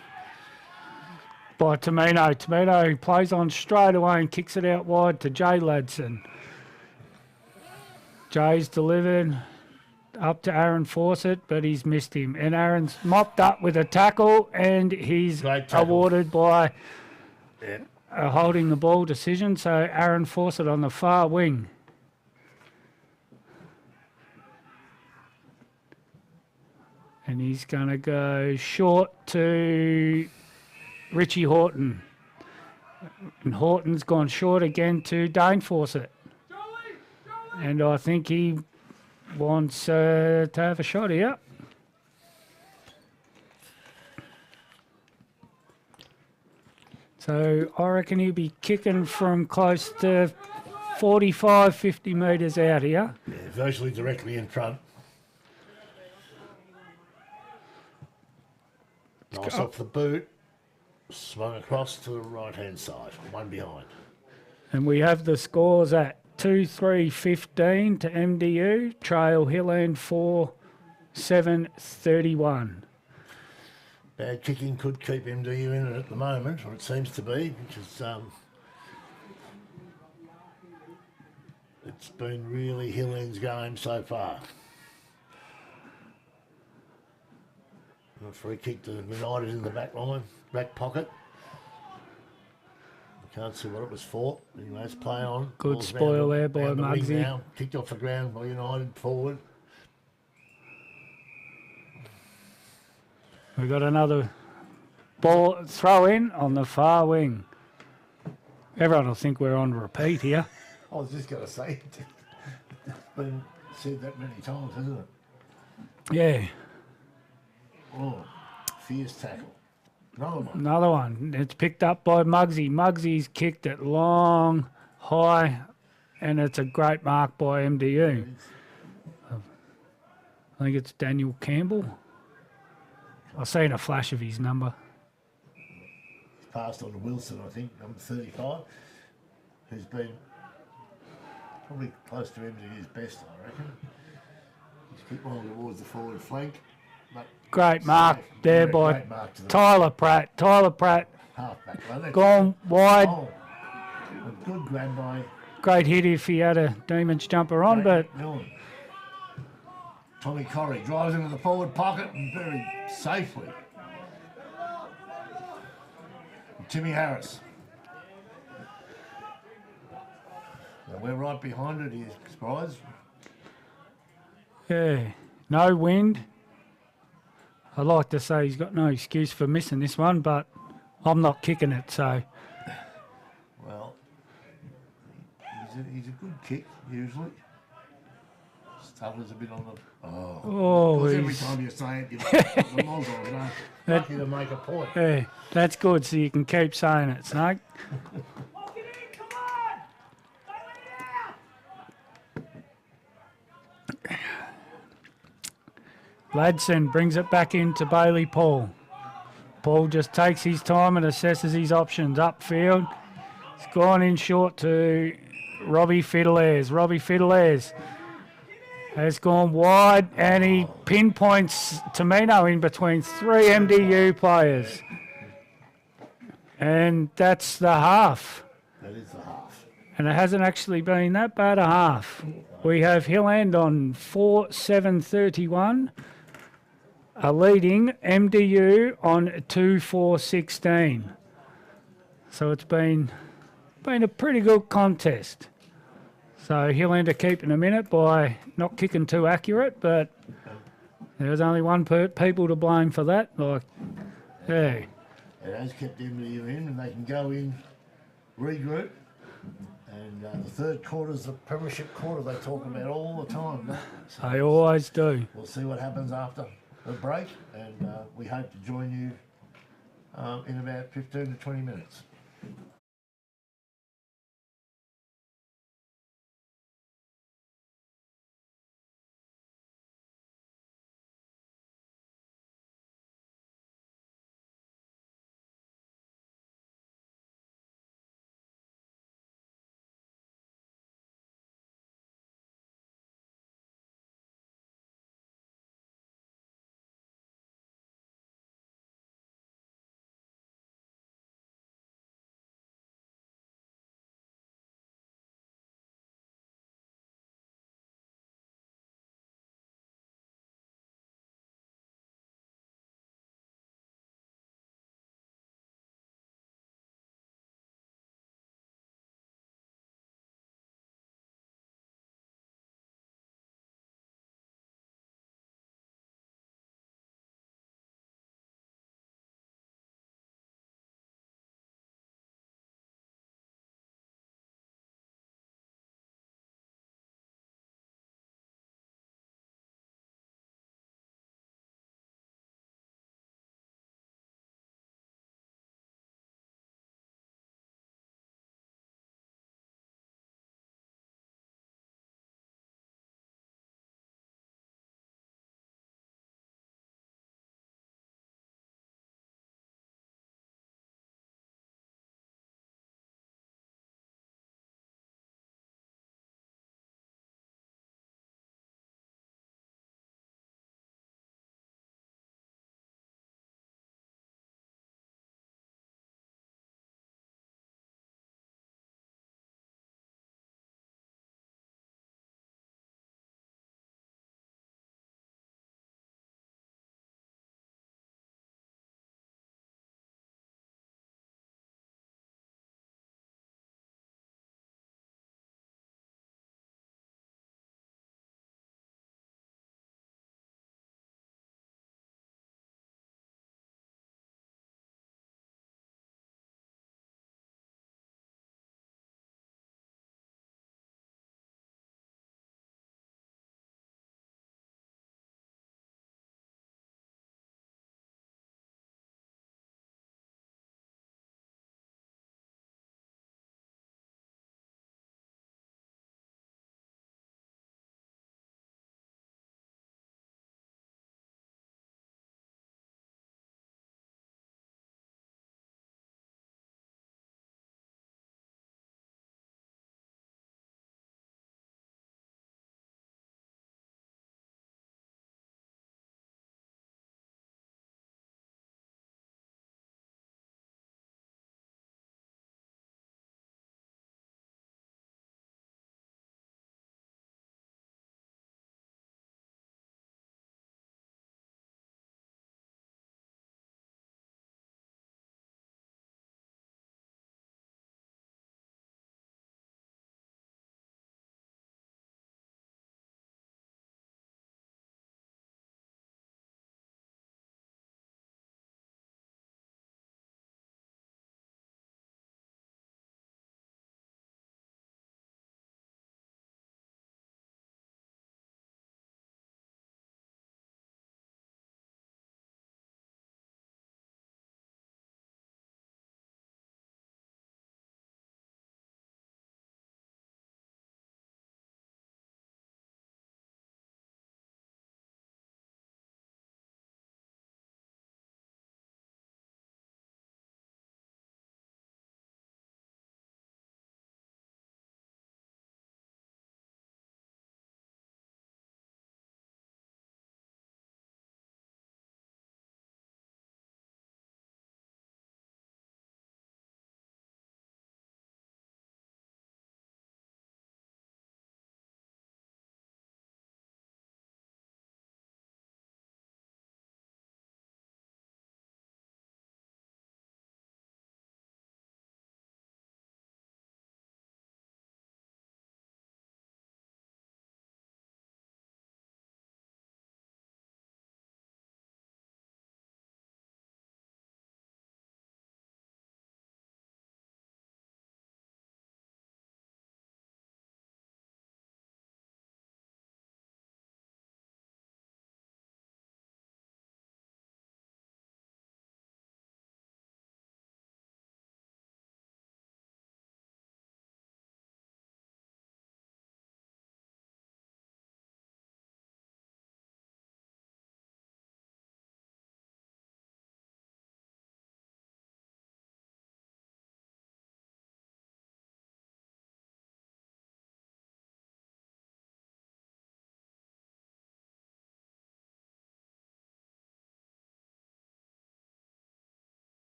By Tamino. Tamino plays on straight away and kicks it out wide to Jay Ladson. Jay's delivered up to Aaron Fawcett, but he's missed him. And Aaron's mopped up with a tackle, and he's awarded by a holding the ball decision. So Aaron Fawcett on the far wing. And he's going to go short to Richie Horton. And Horton's gone short again to Dane Fawcett. And I think he wants to have a shot here. So I reckon he'll be kicking from close to 45, 50 metres out here. Yeah, virtually directly in front. Nice off the boot. Swung across to the right-hand side. One behind. And we have the scores at 2-3-15 to MDU. Trail Hilland 4-7-31. Bad kicking could keep MDU in it at the moment, or it seems to be, which is it's been really Hilland's game so far. And a free kick to United in the back line, back pocket. I can't see what it was for. Anyway, let's play on. Good Ball's spoil round there by round the wing Muggsy. now. Kicked off the ground by United forward. We've got another ball throw in on the far wing. Everyone will think we're on repeat here. I was just going to say, it's been said that many times, hasn't it? Yeah, Oh, fierce tackle. Another one. another one. It's picked up by Muggsy. Muggsy's kicked it long, high, and it's a great mark by MDU. I think it's Daniel Campbell. I've seen a flash of his number. Passed on to Wilson, I think, number 35, who's been probably close to MDU's best, I reckon. He's kicked one towards the forward flank. But Great mark safe. there Great by mark to the Tyler Pratt. Tyler Pratt halfback. Well, that's gone wide. Oh, a good grab by Great hit if he had a Demons jumper on, but Millen. Tommy Corrie drives into the forward pocket and very safely. And Timmy Harris. Now we're right behind it, he's surprised. yeah, no wind. I'd like to say he's got no excuse for missing this one, but I'm not kicking it, so Well, he's a good kick, usually. Stutters a bit on the... oh, Because every he's, time you say it, you the Moz on, you know, lucky to make a point. yeah, that's good, so you can keep saying it, Snake. Ladson brings it back into Bailey Paul. Paul just takes his time and assesses his options upfield. He's gone in short to Robbie Fiddlers. Robbie Fiddlers has gone wide and he pinpoints Tamino in between three MDU players. And that's the half. That is the half. And it hasn't actually been that bad a half. We have Hilland on 4-7-31. A leading MDU on 2-4-16. So it's been a pretty good contest. So Hilland are keeping them in it by not kicking too accurate, but there's only one people to blame for that. Like, yeah, It has kept MDU in and they can go in, regroup. And the third quarter's the premiership quarter they talk about all the time. Don't they? So they always do. we'll see what happens after the break, and we hope to join you in about 15 to 20 minutes.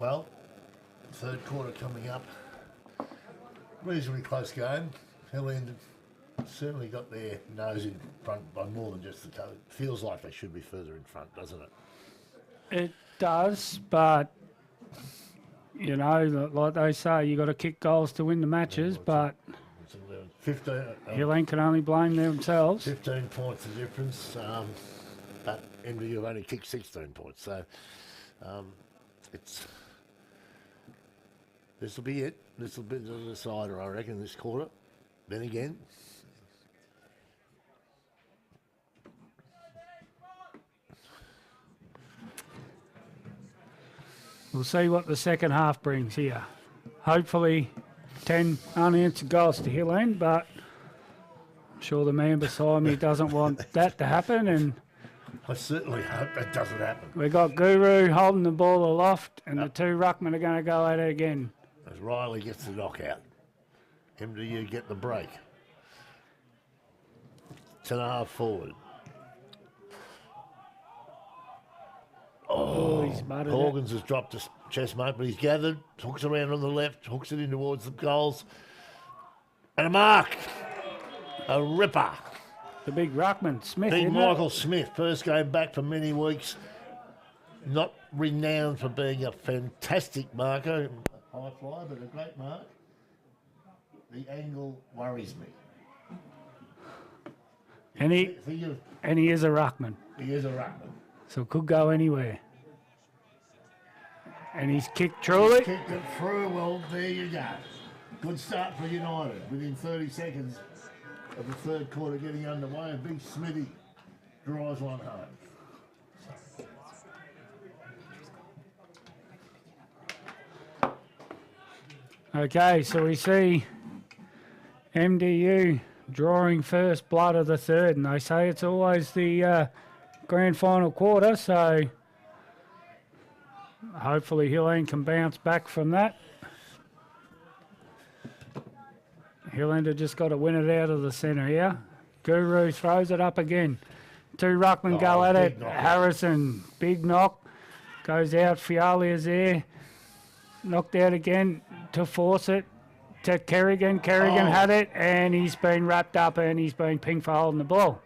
Well, third quarter coming up. Reasonably close game. Hill End certainly got their nose in front by more than just the coat. Feels like they should be further in front, doesn't it? It does, but you know, like they say, you got to kick goals to win the matches. But 15. Hill End can only blame themselves. 15 points the difference, but MDU have only kicked 16 points, so this will be it. This will be the decider, I reckon, this quarter. Then again, we'll see what the second half brings here. Hopefully 10 unanswered goals to Hill End, but I'm sure the man beside me doesn't want that to happen, and I certainly hope that doesn't happen. we got Guru holding the ball aloft, and the two ruckmen are going to go at it again. As Riley gets the knockout, MDU get the break. 10.5 forward. Oh, he's muttered it. Hawkins has dropped his chest mate, but he's gathered, hooks around on the left, hooks it in towards the goals. And a mark. A ripper. The big ruckman, Smith, Big isn't Michael Smith, first game back for many weeks. Not renowned for being a fantastic marker. High fly, but a great mark. The angle worries me. And he is a ruckman, He is a ruckman. so it could go anywhere. And he's kicked truly. Kicked it through. Well, there you go. Good start for United. Within 30 seconds of the third quarter getting underway, a big Smithy drives one home. Okay, so we see MDU drawing first blood of the third, and they say it's always the grand final quarter, so hopefully Hill End can bounce back from that. Hill End have just got to win it out of the centre here. Guru throws it up again. Two ruckmen go at it. Knock. Harrison, big knock, goes out. Fialia's there. Knocked out again to force it to Kerrigan. Kerrigan had it, and he's been wrapped up and he's been pinged for holding the ball.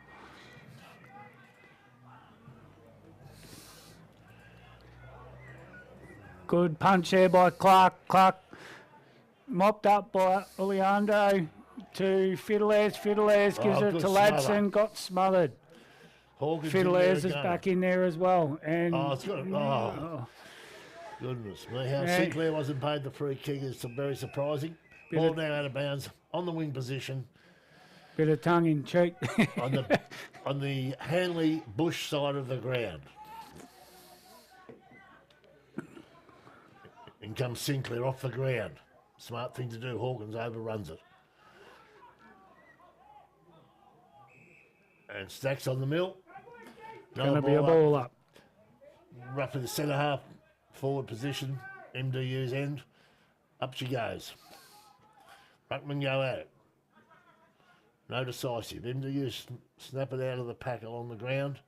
Good punch there by Clark. Clark mopped up by Oleando to Fiddlers. Fiddlers gives it good to smother. Ladson. Got smothered. Hawkins Fiddlers in is there back again. in there as well. And It's got goodness me. How Yeah. Sinclair wasn't paid the free kick is very surprising. Ball now out of bounds on the wing position bit of tongue in cheek. on the Hanley Bush side of the ground. In comes Sinclair off the ground. Smart thing to do. Hawkins overruns it. And Stacks on the mill. Going to be a ball up. Roughly the centre half forward position. MDU's end. Up she goes. Ruckman go at it. No decisive. MDU snap it out of the pack along the ground.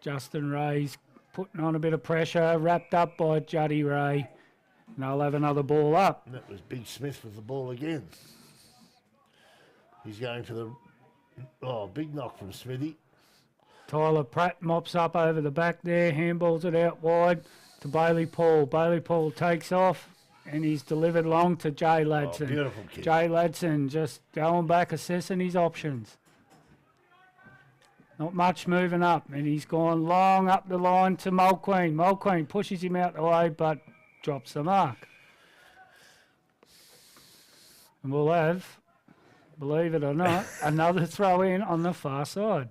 Justin Ray's putting on a bit of pressure, wrapped up by Juddy Ray. And they'll have another ball up. And that was Big Smith with the ball again. He's going for the big knock from Smithy. Tyler Pratt mops up over the back there, handballs it out wide to Bailey Paul. Bailey Paul takes off and he's delivered long to Jay Ladson. Beautiful kid. Jay Ladson just going back, assessing his options. Not much moving up, and he's gone long up the line to Mulqueen. Mulqueen pushes him out the way, but drops the mark. And we'll have, believe it or not, another throw in on the far side.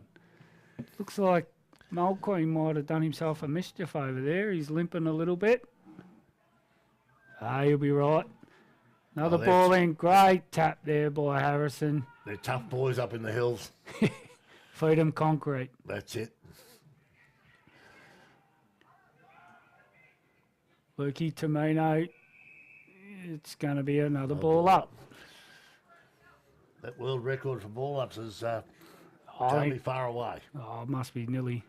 Looks like Mulqueen might have done himself a mischief over there. He's limping a little bit. He'll be right. Another ball in. Great tap there by Harrison. They're tough boys up in the hills. Feed 'em concrete. That's it. Lukey Tomino. It's going to be another ball up. That world record for ball ups is I terribly think, far away. it must be nearly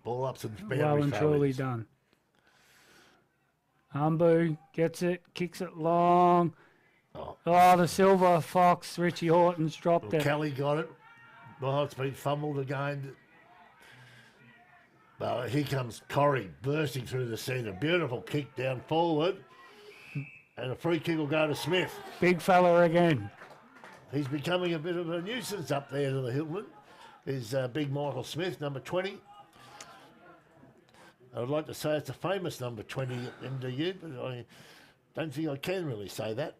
Ball ups and well and truly boundaries. done. Umbu gets it, kicks it long. Oh. Oh, the silver fox, Richie Horton's dropped Well, it. Kelly got it. Well, it's been fumbled again. Well, here comes Corrie bursting through the centre. Beautiful kick down forward. And a free kick will go to Smith. Big fella again. He's becoming a bit of a nuisance up there to the Hilton. Is big Michael Smith, number 20. I would like to say it's a famous number 20 at MDU, but I don't think I can really say that.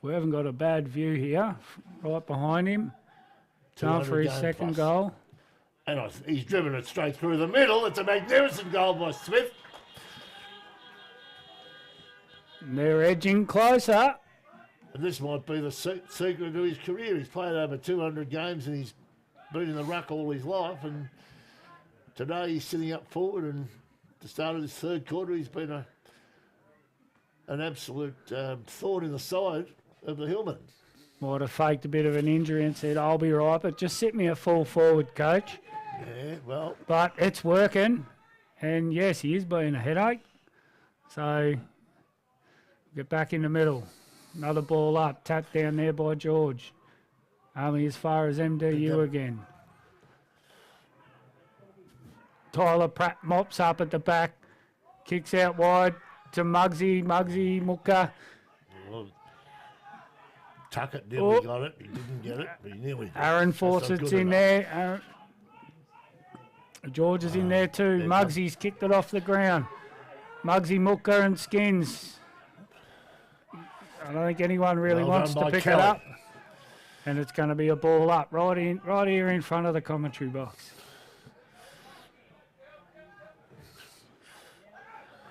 We haven't got a bad view here. Right behind him. Time for his 200 second plus. goal. And he's driven it straight through the middle. It's a magnificent goal by Smith. And they're edging closer. And this might be the secret to his career. He's played over 200 games and he's been in the ruck all his life. And today he's sitting up forward, and at the start of this third quarter, he's been an absolute thorn in the side of the Hillman. Might have faked a bit of an injury and said, I'll be right, but just sit me at full forward, coach. Yeah, well. But it's working. And yes, he is being a headache. So get back in the middle. Another ball up, tapped down there by George. Only as far as MDU again. Tyler Pratt mops up at the back, kicks out wide to Muggsy Mooka. Well, Tuckett nearly got it. He didn't get it, but he nearly did. Aaron Fawcett's in there. George is in there too. Muggsy's kicked it off the ground. Muggsy, Mooka and Skins. I don't think anyone really wants to pick it up. And it's going to be a ball up right here in front of the commentary box.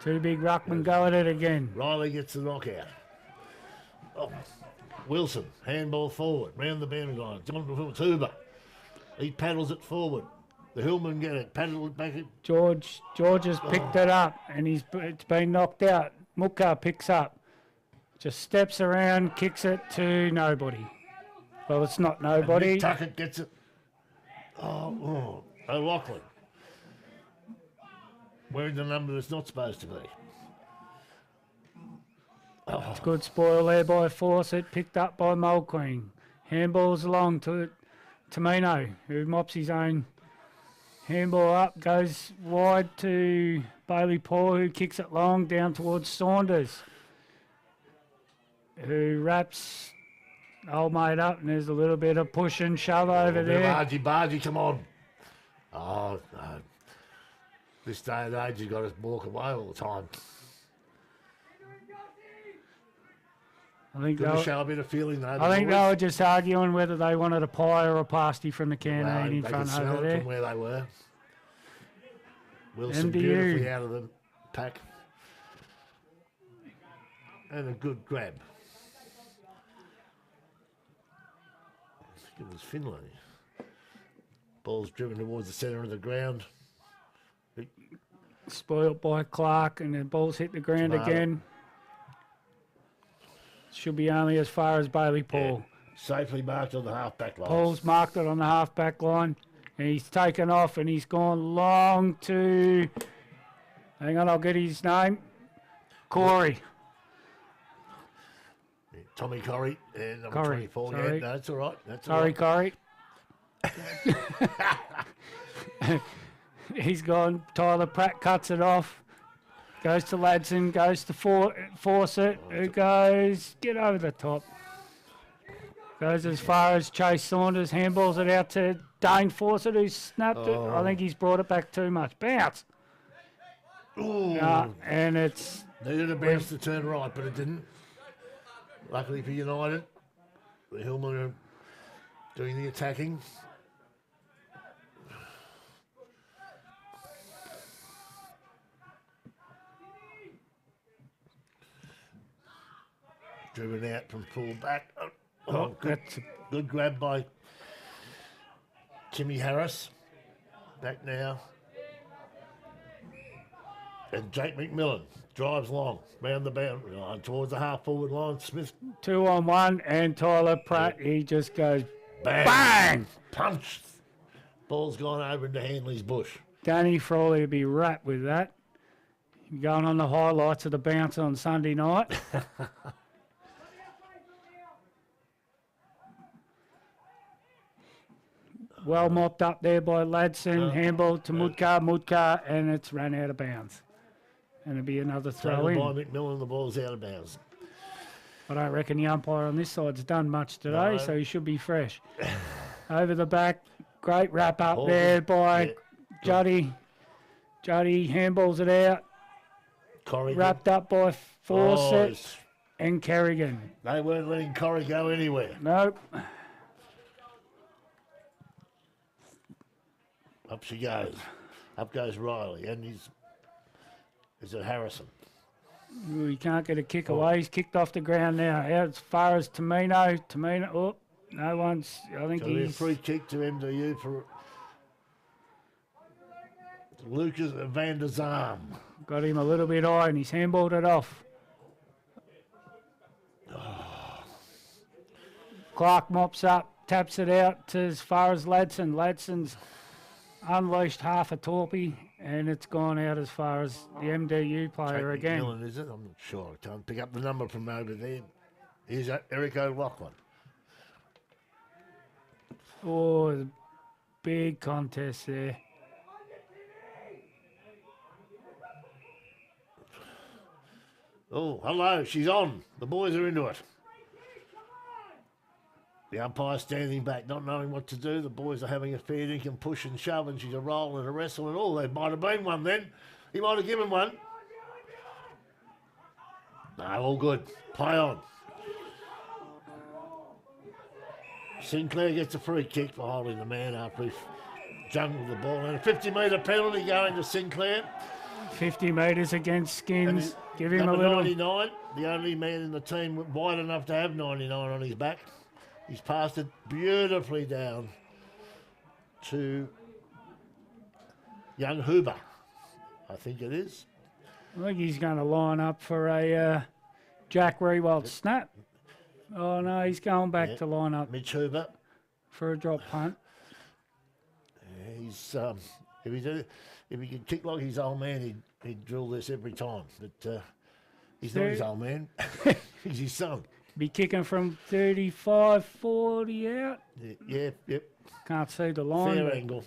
Two big ruckmen go at it again. Riley gets the knockout. Oh. Wilson, handball forward, round the boundary line. John Tuba. He paddles it forward. The Hillman get it, paddle it back. George has picked it up, and it's been knocked out. Mooka picks up. Just steps around, kicks it to nobody. Well, it's not nobody. Tuckett gets it. O'Loughlin. Wearing the number that's not supposed to be. It's good spoil there by Fawcett, picked up by Mulqueen. Handballs along to Tamino, who mops his own handball up, goes wide to Bailey Paul, who kicks it long down towards Saunders, who wraps old mate up, and there's a little bit of push and shove over there. Bargy, come on. Oh, no. This day and age, you've got to walk away all the time. I think Didn't show a bit of feeling though. I think they were just arguing whether they wanted a pie or a pasty from the canteen in front over there. From where they were. Wilson MDU. Beautifully out of the pack. And a good grab. I think it was Finlay. Ball's driven towards the centre of the ground. Spoilt by Clark, and the ball's hit the ground again. Should be only as far as Bailey Paul. Yeah, safely marked on the half-back line. Paul's marked it on the half-back line, and he's taken off, and he's gone long to... Hang on, I'll get his name. Corey. Yeah, Tommy Corrie, and number Corrie, 24. sorry. Yeah, no, that's all right. That's Sorry, all right. Corey. He's gone. Tyler Pratt cuts it off. Goes to Ladson, goes to Fawcett, who goes, get over the top. Goes as far as Chase Saunders, handballs it out to Dane Fawcett, who snapped it. I think he's brought it back too much. Bounce! And it's... Needed a bounce to turn right, but it didn't. Luckily for United, the Hillman are doing the attacking. Driven out from full back. Good grab by Timmy Harris. Back now. And Jake McMillan drives long, round the boundary line, towards the half-forward line. Smith. 2-on-1, and Tyler Pratt, he just goes bang! Bang! Punched. Ball's gone over into Hanley's bush. Danny Frawley would be wrapped with that. Going on the highlights of the bounce on Sunday night. Well mopped up there by Ladson, handball to Mutka, and it's ran out of bounds. And it'll be another throw Taken in. by McMillan, the ball's out of bounds. I don't reckon the umpire on this side's done much today, so he should be fresh. Over the back, great wrap up there by Juddy. Juddy handballs it out. Corrigan. Wrapped up by Fawcett and Kerrigan. They weren't letting Corrie go anywhere. Nope. Up she goes. Up goes Riley, and is it Harrison? He can't get a kick away. He's kicked off the ground now. Out as far as Tamino. Oh, no one's. I think So a he's. free kick to MDU for Lucas van der Zalm. Got him a little bit high and he's handballed it off. Clark mops up, taps it out to as far as Ladson. Ladson's unleashed half a torpy and it's gone out as far as the MDU player again. McMillan, is it? I'm not sure. I can't pick up the number from over there. Here's Eric O'Loughlin. Oh, the big contest there. Oh, hello, she's on. The boys are into it. The umpire standing back, not knowing what to do. The boys are having a fair dinkum push and shove, and she's a roll and a wrestle and all. There might have been one then. He might have given one. No, all good. Play on. Sinclair gets a free kick for holding the man after he jungled the ball. And a 50-metre penalty going to Sinclair. 50 metres against Skins. Give him a Number little. 99, the only man in the team wide enough to have 99 on his back. He's passed it beautifully down to young Huber, I think it is. I think he's going to line up for a Jack Rewald snap. Oh, no, he's going back to line up Mitch Huber. for a drop punt. Yeah, he's if he could kick like his old man, he'd drill this every time. But he's not his old man. He's his son. Be kicking from 35, 40 out. Yeah, yep. Can't see the line. Fair angle.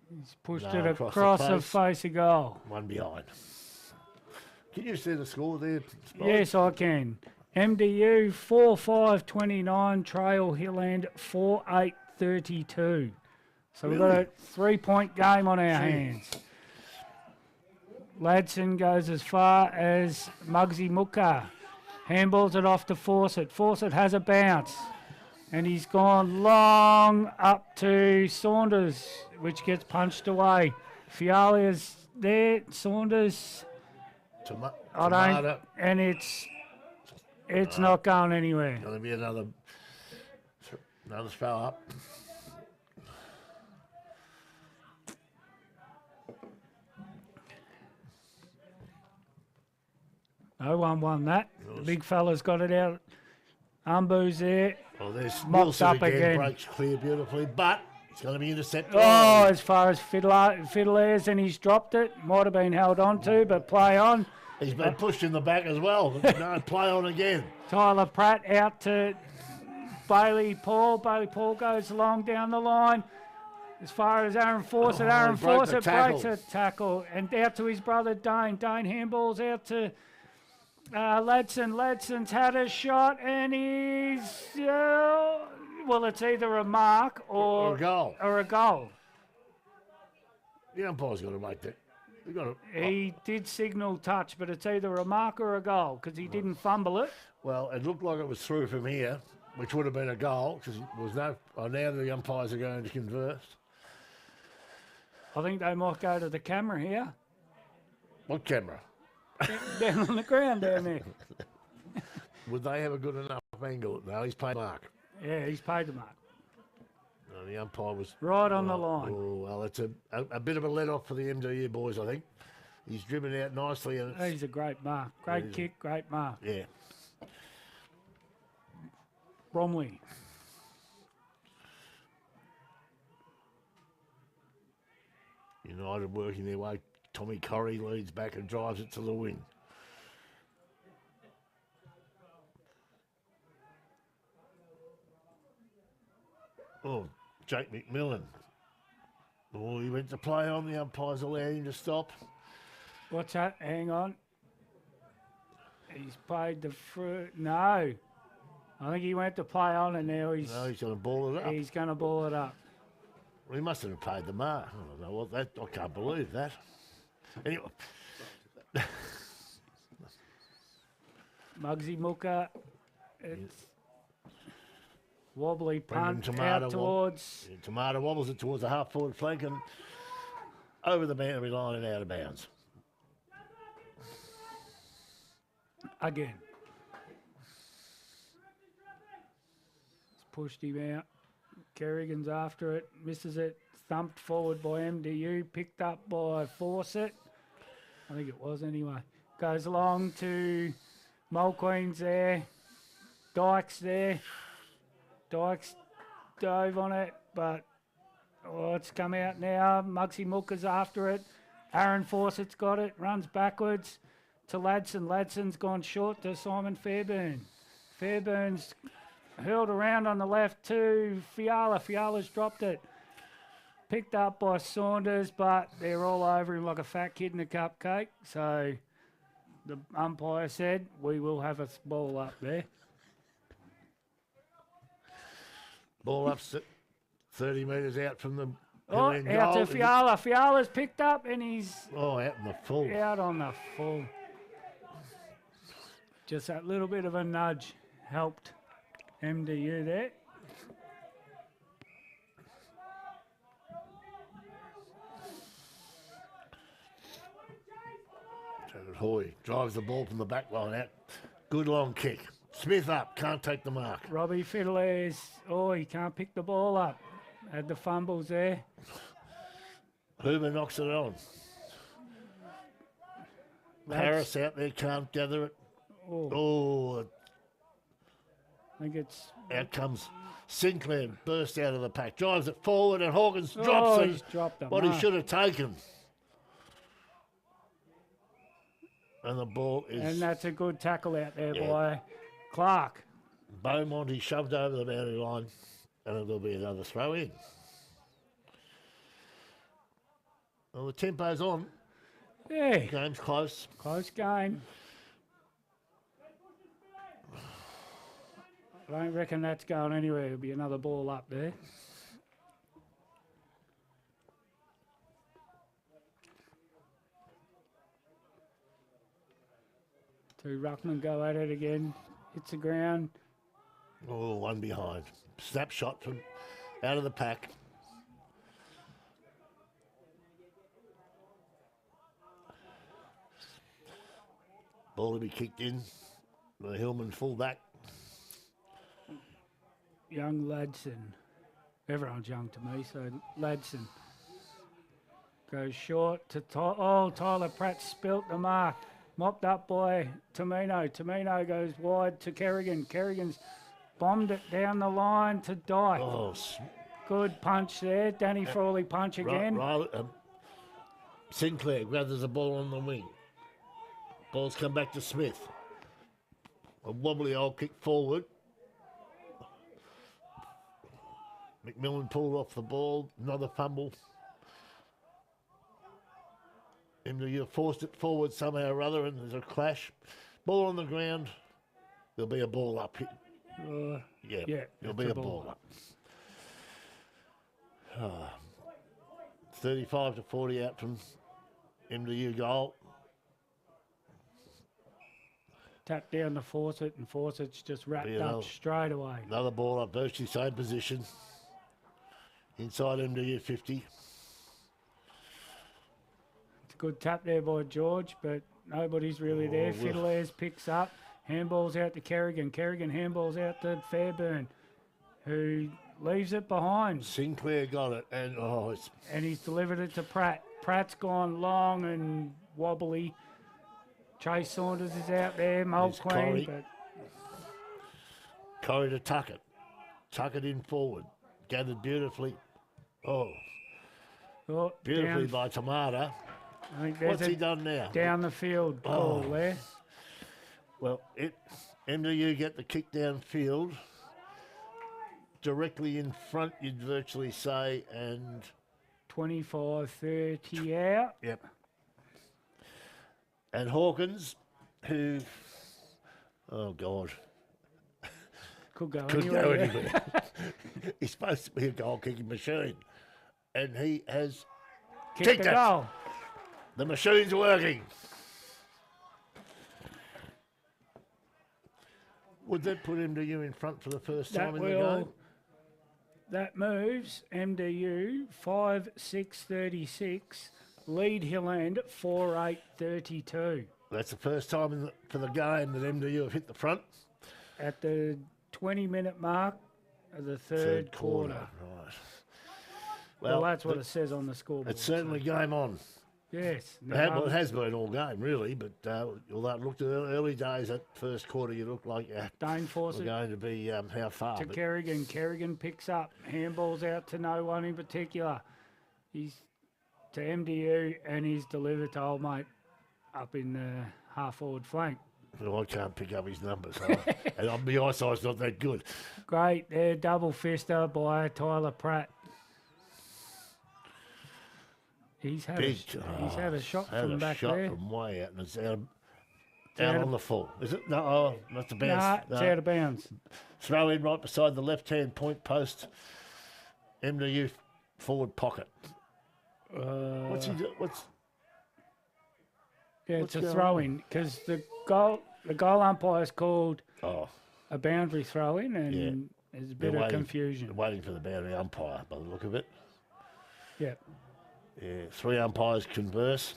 He's pushed No, it across the face of goal. One behind. Can you see the score there? Spike? Yes, I can. MDU 4-5-29, Trail Hilland 4-8-32. So we've got a 3-point game on our hands. Ladson goes as far as Muggsy Muka. Handballs it off to Fawcett. Fawcett has a bounce. And he's gone long up to Saunders, which gets punched away. Fialia's there. Saunders. Tomato. And it's not going anywhere. Going to be another throw up. No one won that. The big fella's got it out. Umbu's there. Well, there's Mopped Wilson up again. again. Breaks clear beautifully, but it's going to be intercepted. Oh, as far as Fiddler's, and he's dropped it. Might have been held on to, but play on. He's been pushed in the back as well. No, play on again. Tyler Pratt out to Bailey Paul. Bailey Paul goes along down the line. As far as Aaron Fawcett. Aaron he broke the Fawcett breaks a tackle. And out to his brother Dane. Dane handballs out to Ladson. Ladson's had a shot and he's... well, it's either a mark or a goal. The umpire's got to make that. He did signal touch, but it's either a mark or a goal because he didn't fumble it. Well, it looked like it was through from here, which would have been a goal because there was no... Oh, now the umpires are going to converse. I think they might go to the camera here. What camera? Down on the ground down there. Would they have a good enough angle? No, he's paid mark. Yeah, he's paid the mark. No, the umpire was... Right on the line. Oh, well, it's a bit of a let-off for the MDU boys, I think. He's driven out nicely. And He's a great mark. Great kick, great mark. Yeah. Bromley. United working their way Tommy Corrie leads back and drives it to the wing. Oh, Jake McMillan. Oh, he went to play on. The umpires allowed him to stop. What's that? Hang on. He's played the fruit. No. I think he went to play on and now he's... No, he's going to ball it up. He's going to ball it up. Well, he must have paid the mark. I don't know what that... I can't believe that. Anyway. Muggsy Mooker. It's wobbly punt Tomato out towards... Tomato wobbles it towards the half-forward flank and over the boundary line and out of bounds. Again. It's pushed him out. Kerrigan's after it. Misses it. Thumped forward by MDU. Picked up by Fawcett. I think it was anyway. Goes along to Mulqueen's there. Dykes there. Dykes dove on it, but it's come out now. Muggsy Mooker's after it. Aaron Fawcett's got it. Runs backwards to Ladson. Ladson's gone short to Simon Fairburn. Fairburn's hurled around on the left to Fiala. Fiala's dropped it. Picked up by Saunders, but they're all over him like a fat kid in a cupcake. So the umpire said, we will have a ball up there. Ball up 30 metres out from the Oh, end out goal. to Fiala. Fiala's picked up and he's out in the full. out on the full. Just that little bit of a nudge helped MDU there. Jared Hoy drives the ball from the back line out. Good long kick. Smith up, can't take the mark. Robbie Fiddler's, he can't pick the ball up. Had the fumbles there. Hoover knocks it on. Harris out there, can't gather it. I think it's... Out comes Sinclair, burst out of the pack, drives it forward and Hawkins drops he's dropped what he mark. should have taken. And the ball is... And that's a good tackle out there by Clark. Beaumont, he shoved over the boundary line and it'll be another throw in. Well, the tempo's on. Yeah, Game's close. close game. I don't reckon that's going anywhere. There'll be another ball up there. Two ruckmen go at it again. Hits the ground. Oh, one behind. Snapshot from out of the pack. Ball to be kicked in. The Hillman fullback. Young Ladson. Everyone's young to me, so Ladson. Goes short to Tyler Pratt spilt the mark. Mopped up by Tamino. Tamino goes wide to Kerrigan. Kerrigan's bombed it down the line to Dyke. Oh, Good punch there. Danny Frawley punch again. Sinclair gathers the ball on the wing. Ball's come back to Smith. A wobbly old kick forward. McMillan pulled off the ball. Another fumble. MDU forced it forward somehow or other, and there's a clash. Ball on the ground. There'll be a ball up. Yeah, there'll be a ball up. 35 to 40 out from MDU goal. Tap down to Fawcett, and Fawcett's just wrapped Yeah, up straight away. Another ball up, virtually same position. Inside MDU 50. It's a good tap there by George, but nobody's really there. well. Fiddlers picks up. Handballs out to Kerrigan. Kerrigan handballs out to Fairburn, who leaves it behind. Sinclair got it, and And he's delivered it to Pratt. Pratt's gone long and wobbly. Chase Saunders is out there, Mulqueen, but Corrie to tuck it. Tuck it in forward. Gathered beautifully. Beautifully down, by Tamata. I think there's What's he done now? down the field call there. Well, MDU get the kick downfield directly in front, you'd virtually say, and 25-30 out. yep. And Hawkins, who, oh God, Could go could anywhere. go anywhere. He's supposed to be a goal kicking machine, and he has Kick kicked the it. goal. The machine's working. Would that put MDU in front for the first time in the game? That moves MDU 5-6-36, lead Hill End 4-8-32. That's the first time for the game that MDU have hit the front. At the 20-minute mark of the third quarter. Right. Well, that's what it says on the scoreboard. It's certainly game on. Yes. Well, it has been all game, really, but although it looked early days, that first quarter, you looked like Dane we're Fawcett going to be how far. to Kerrigan. Kerrigan picks up. Handballs out to no one in particular. He's to MDU, and he's delivered to old mate up in the half-forward flank. Well, I can't pick up his numbers, and my eyesight's not that good. Great there, double fister by Tyler Pratt. He's had a shot from back there. From way out, and it's out on the full. Is it? No, that's a bounce. Nah, it's out of bounds. Throw in right beside the left-hand point post. MDU forward pocket. What's he do? It's a going throw-in because the goal umpire's called Oh, a boundary throw-in, and there's a bit of confusion. They're waiting for the boundary umpire by the look of it. Yeah, Yeah, 3 umpires converse.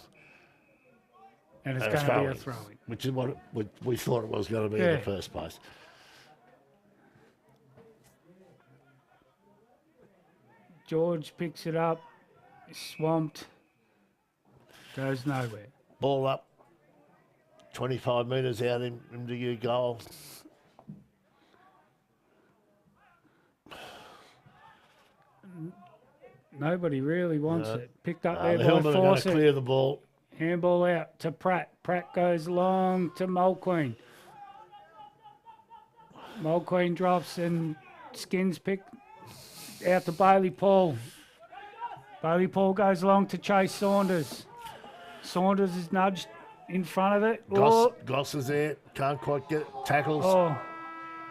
and it's And going to be a throw-in. Which is what we thought it was going to be in the first place. George picks it up, swamped, goes nowhere. Ball up, 25 metres out into your goal. Nobody really wants it. Picked up there The by Hillmen are going to Fawcett. clear the ball. Handball out to Pratt. Pratt goes long to Mulqueen. Mulqueen drops and Skins pick out to Bailey Paul. Bailey Paul goes long to Chase Saunders. Saunders is nudged in front of it. Goss is there. Can't quite get it. Tackles. Oh,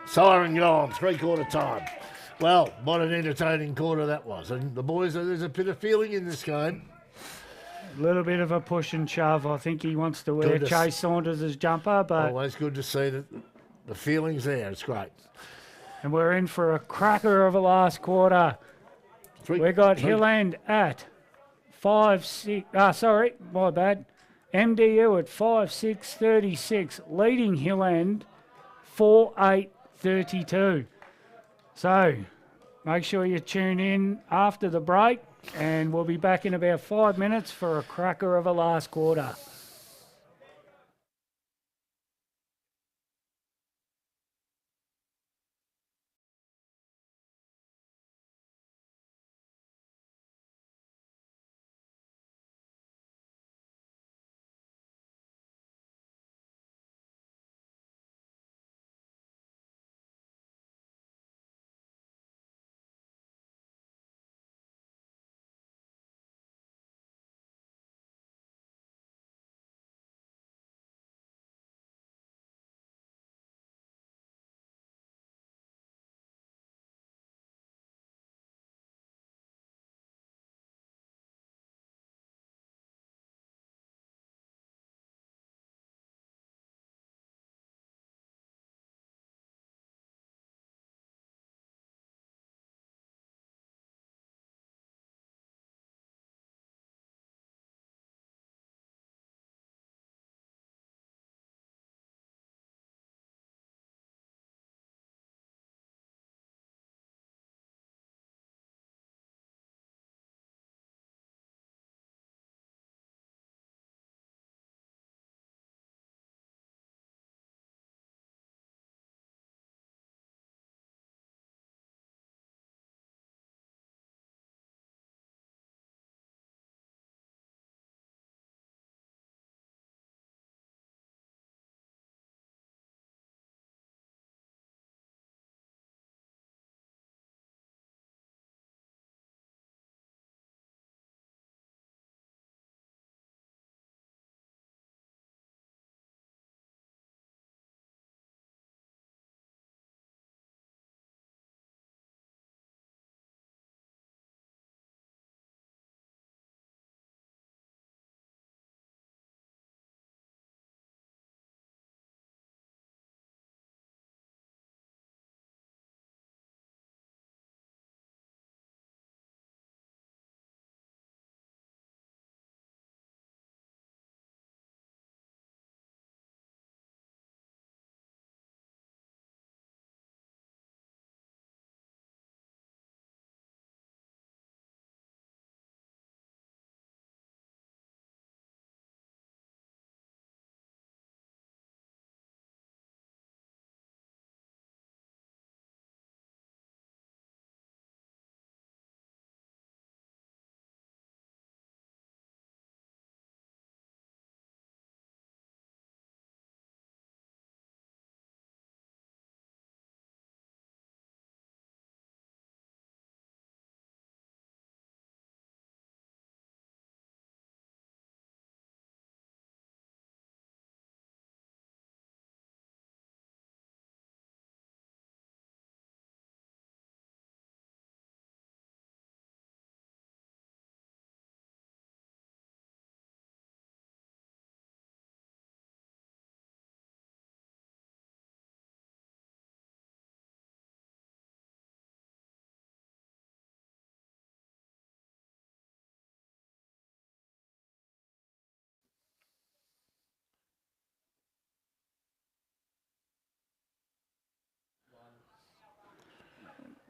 Siren gone. 3-quarter time. Well, what an entertaining quarter that was. And the boys, there's a bit of feeling in this game. a little bit of a push and shove. I think he wants to wear Chase Saunders' jumper, but Always good to see that the feeling's there. It's great. and we're in for a cracker of a last quarter. We got Hill End at 5-6. Sorry, my bad. MDU at 5-6-36, leading Hill End 4-8-32. So make sure you tune in after the break, and we'll be back in about 5 minutes for a cracker of a last quarter.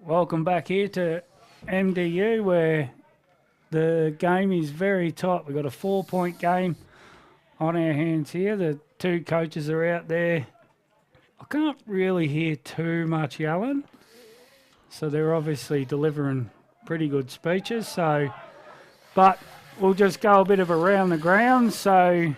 Welcome back here to MDU where the game is very tight. We've got a 4-point game on our hands here. The two coaches are out there. I can't really hear too much yelling, so they're obviously delivering pretty good speeches. But we'll just go a bit of around the ground. So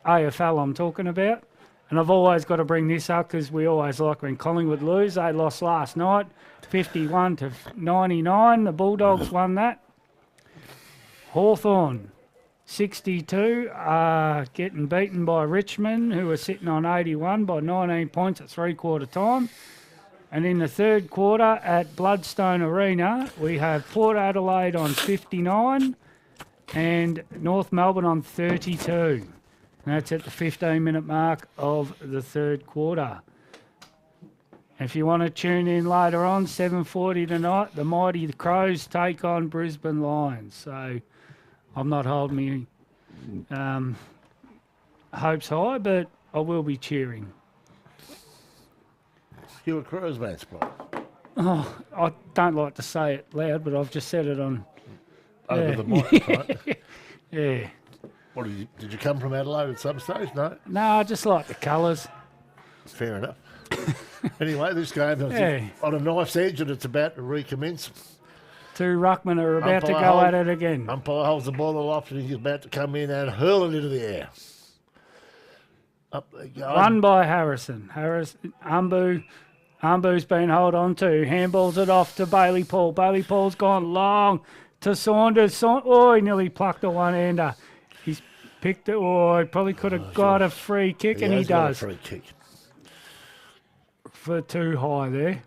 AFL I'm talking about. And I've always got to bring this up because we always like when Collingwood lose. They lost last night, 51-99. The Bulldogs won that. Hawthorn, 62, getting beaten by Richmond, who were sitting on 81 by 19 points at three-quarter time. And in the third quarter at Bloodstone Arena, we have Port Adelaide on 59 and North Melbourne on 32. And that's at the 15-minute mark of the third quarter. If you want to tune in later on, 7:40 tonight, the Mighty Crows take on Brisbane Lions. So I'm not holding my hopes high, but I will be cheering. You're a Crows man, Sprite. Oh, I don't like to say it loud, but I've just said it on... Over the mic, right? Yeah. What did you come from Adelaide at some stage? No? No, I just like the colours. Fair enough. Anyway, this game is on a knife's edge and it's about to recommence. Two ruckmen are about to Umpire go at it again. Umpire holds the ball aloft and he's about to come in and hurl it into the air. Up they go. Run by Harrison. Umbu's been held on to. Handballs it off to Bailey Paul. Bailey Paul's gone long to Saunders. Oh, he nearly plucked a one-hander. He's picked it. Oh, he probably could have got a free kick, and he does. Free kick. For too high there.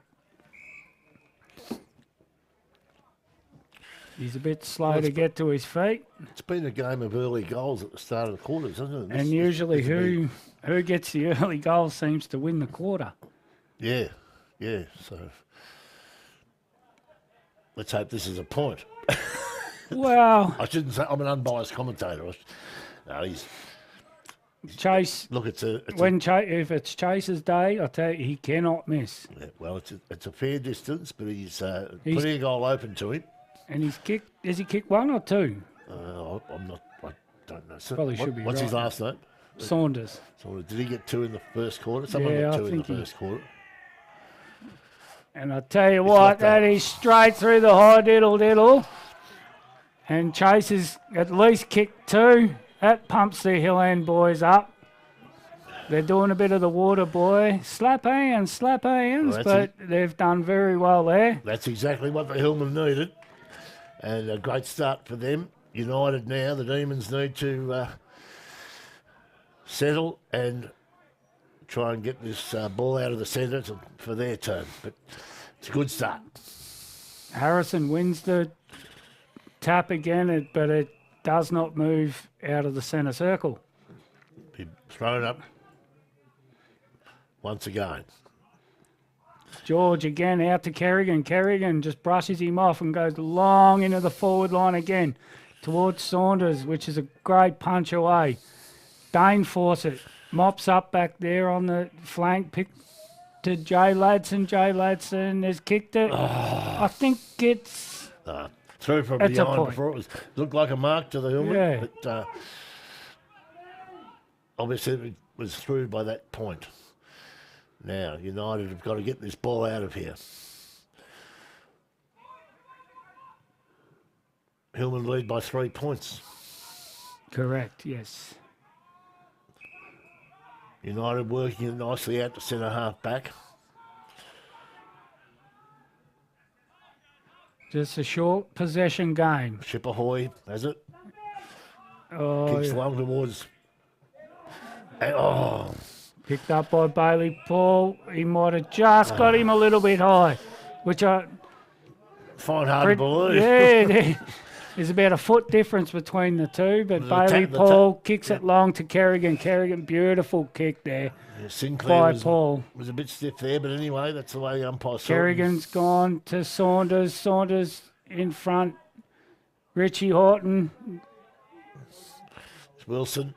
He's a bit slow to get to his feet. It's been a game of early goals at the start of the quarters, hasn't it? And usually who gets the early goal seems to win the quarter. Yeah. So let's hope this is a point. Well, I shouldn't say I'm an unbiased commentator. No, Chase. Look, if it's Chase's day, I tell you, he cannot miss. Yeah, well, it's a fair distance, but he's putting a goal open to him. And he's kicked. Has he kicked one or two? I'm not. I don't know. Probably should be. What's his last name? Saunders. Did he get two in the first quarter? Someone got two in the first quarter. And I tell you what, that is straight through the high diddle. And Chase has at least kicked two. That pumps the Hill End boys up. They're doing a bit of the water boy. Slap hands, but they've done very well there. That's exactly what the Hillmen needed. And a great start for them. United now, the Demons need to settle and try and get this ball out of the centre for their turn. But it's a good start. Harrison wins the tap again, but it does not move out of the centre circle. Be thrown up once again. George again out to Kerrigan. Kerrigan just brushes him off and goes long into the forward line again towards Saunders, which is a great punch away. Dane Fawcett mops up back there on the flank, picked to Jay Ladson. Jay Ladson has kicked it. I think it's... through from behind before it looked like a mark to the helmet, but obviously it was through by that point. Now, United have got to get this ball out of here. Hillman lead by 3 points. Correct, yes. United working it nicely out to centre half back. Just a short possession game. Chipperhoy has it. Oh, Kicks long towards... Picked up by Bailey Paul. He might have just got him a little bit high, which I find hard to believe. Yeah, there's about a foot difference between the two, but Bailey Paul kicks it long to Kerrigan. Kerrigan, beautiful kick there. Yeah, Sinclair Paul was a bit stiff there, but anyway, that's the way the umpire saw it. Kerrigan's gone to Saunders. Saunders in front. Richie Horton. It's Wilson.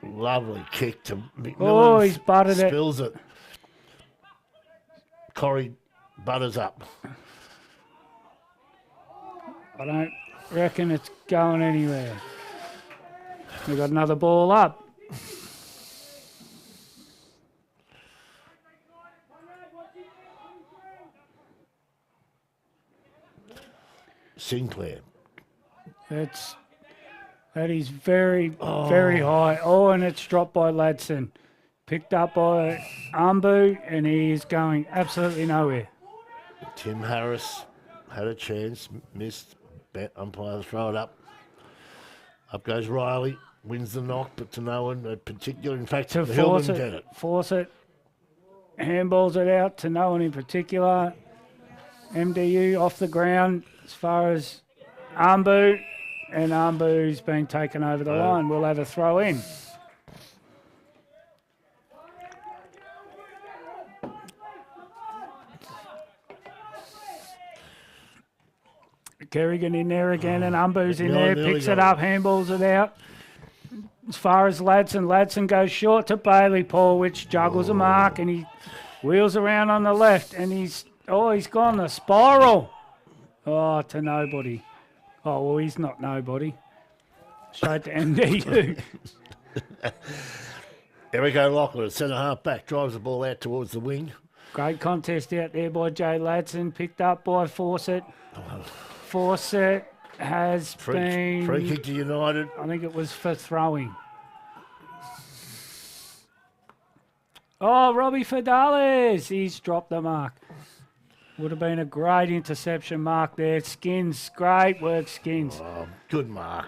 Lovely kick to McMillan. Oh, he's butted it. Spills it. Corrie butters up. I don't reckon it's going anywhere. We've got another ball up. Sinclair. That is very, very high. Oh, and it's dropped by Ladson. Picked up by Ambu, and he is going absolutely nowhere. Tim Harris had a chance, missed. Umpire throw it up. Up goes Riley, wins the knock, but to no one in particular. In fact, To the force Hillman did it, it. force it, handballs it out to no one in particular. MDU off the ground as far as Ambu, and Ambu's been taken over the line. We'll have a throw in. Kerrigan in there again, and Umbu's in there, picks it up, handballs it out. As far as Ladson goes short to Bailey Paul, which juggles a mark, and he wheels around on the left, and he's gone the spiral. Oh, to nobody. Oh, well, he's not nobody. Straight to MDU. Eric O'Loughlin, centre half back, drives the ball out towards the wing. Great contest out there by Jay Ladson, picked up by Fawcett. Fawcett has been... Free kick to United. I think it was for throwing. Oh, Robbie Fidales, he's dropped the mark. Would have been a great interception mark there. Skins, great work, Skins. Oh, good mark.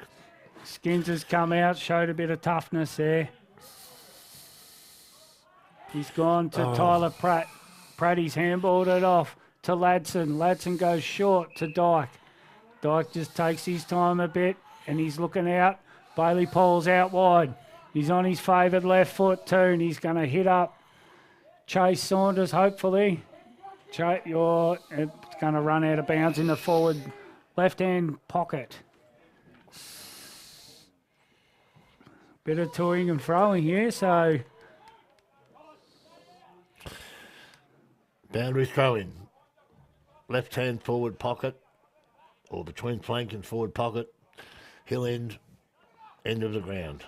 Skins has come out, showed a bit of toughness there. He's gone to Tyler Pratt. Pratty's handballed it off to Ladson. Ladson goes short to Dyke. Dyke just takes his time a bit and he's looking out. Bailey Paul's out wide. He's on his favoured left foot too, and he's going to hit up Chase Saunders, hopefully. It's going to run out of bounds in the forward left-hand pocket. Bit of toing and throwing here, so... Boundary throw in. Left hand forward pocket, or between flank and forward pocket. Hill end of the ground.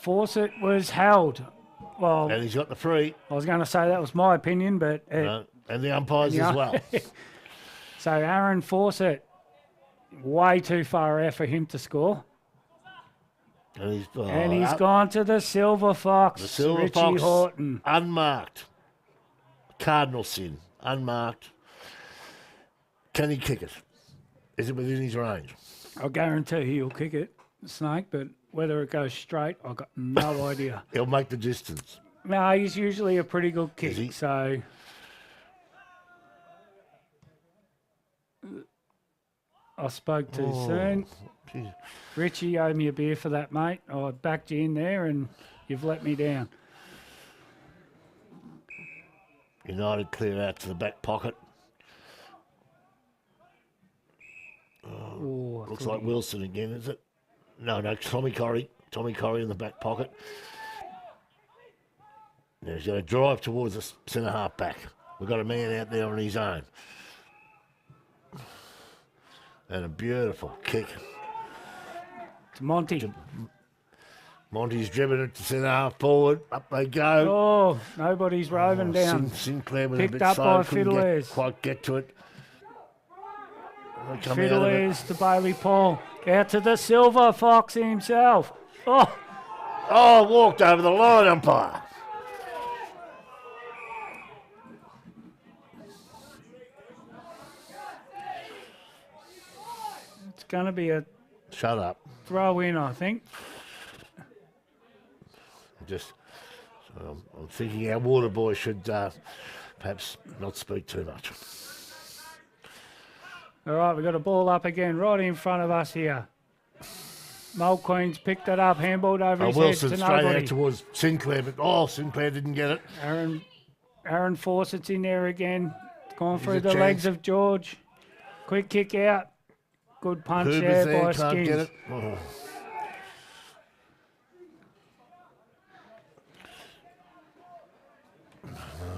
Fawcett was held. Well, And he's got the free. I was going to say that was my opinion, but... And the umpires as well. So Aaron Fawcett, way too far out for him to score. And He's gone to the Silver Fox, The Silver Richie Fox, Horton. unmarked. Cardinal sin, unmarked. Can he kick it? Is it within his range? I guarantee he'll kick it, Snake, but whether it goes straight, I've got no idea. He'll make the distance. No, he's usually a pretty good Is he? kick, so... I spoke too soon. Geez. Richie owed me a beer for that, mate. I backed you in there and you've let me down. United clear out to the back pocket. Oh, Looks like Wilson again, is it? No, Tommy Corrie. Tommy Corrie in the back pocket. Now he's going to drive towards the centre half back. We've got a man out there on his own. And a beautiful kick. it's Monty. Monty's driven it to centre half forward. Up they go. Oh, nobody's roving down. Sinclair was Picked a bit up slow. by Couldn't Fiddlers. quite get to it. They come out of it. Fiddlers to Bailey Paul. Out to the Silver Fox himself. Oh, Oh, walked over the line, umpire. it's going to be a Shut up. throw in, I think. I'm thinking our water boy should perhaps not speak too much. All right, we've got a ball up again right in front of us here. Mulqueen's picked it up, handballed over his Wilson head to straight nobody. out towards Sinclair, but Sinclair didn't get it. Aaron Fawcett's in there again. Gone Here's through a the chance. legs of George. Quick kick out. Good punch Hoover's there there, by can't Skins. get it. Oh.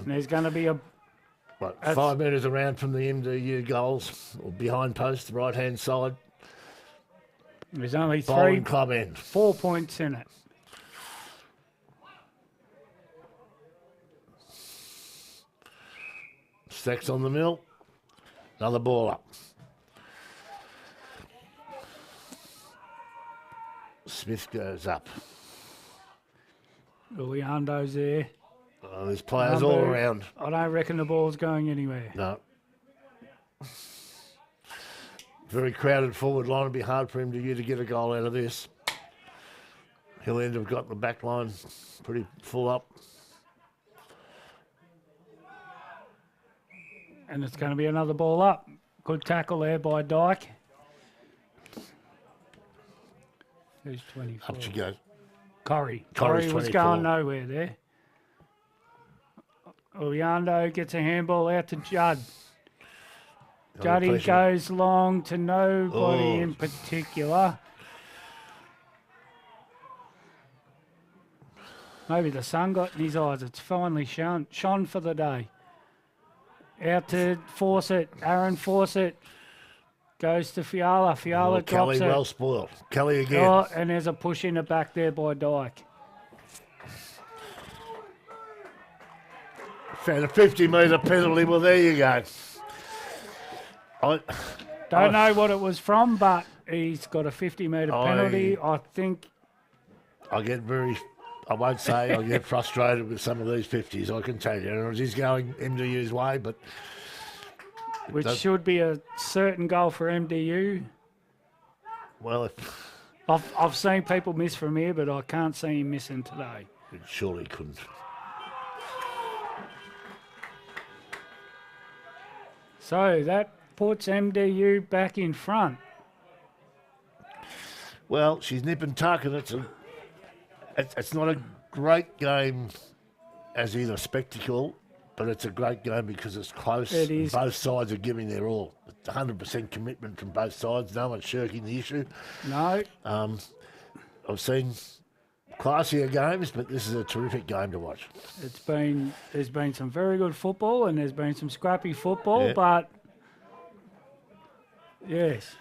And there's going to be a... What, 5 metres around from the MDU goals, or behind post, right hand side. There's only Bowling club end. 4 points in it. Stacks on the mill. Another ball up. Smith goes up. Uliando's there. There's players all around. I don't reckon the ball's going anywhere. No. Very crowded forward line. It'll be hard for MDU to get a goal out of this. He'll end up got the back line pretty full up. And it's going to be another ball up. Good tackle there by Dyke. Who's 24? Up she goes. Corrie. Corrie's Corrie was 24. going nowhere there. Uliando gets a handball out to Judd. Juddy goes long to nobody in particular. Maybe the sun got in his eyes. It's finally shone for the day. Out to Fawcett. Aaron Fawcett goes to Fiala. Fiala drops Kelly it. well spoiled. Kelly again. Oh, and there's a push in the back there by Dyke. Found a 50-metre penalty. Well, there you go. Don't know what it was from, but he's got a 50-metre penalty. I think... I won't say I get frustrated with some of these 50s, I can tell you. And he's going MDU's way, but... Which should be a certain goal for MDU. Well, I've seen people miss from here, but I can't see him missing today. it surely couldn't. So that puts MDU back in front. Well, she's nip and tuck, and it's not a great game as either spectacle, but it's a great game because it's close. It is. Both sides are giving their all. 100% commitment from both sides. No one's shirking the issue. No. I've seen classier games, but this is a terrific game to watch. There's been some very good football and there's been some scrappy football, Yeah. but yes,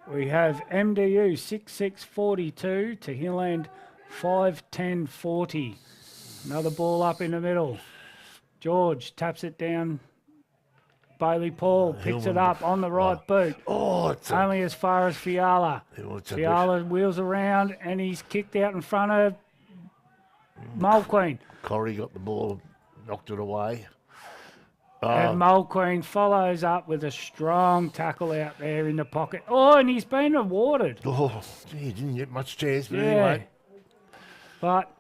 we have MDU 6-6-42 to Hillend 5-10-40. Another ball up in the middle. George taps it down. Bailey Paul picks it up on the right boot. Oh, it's Only as far as Fiala. it's a Fiala wheels around and he's kicked out in front of Mulqueen. Corrie got the ball, knocked it away. And Mulqueen follows up with a strong tackle out there in the pocket. Oh, and he's been awarded. Oh, gee, he didn't get much chance, but Yeah. anyway. But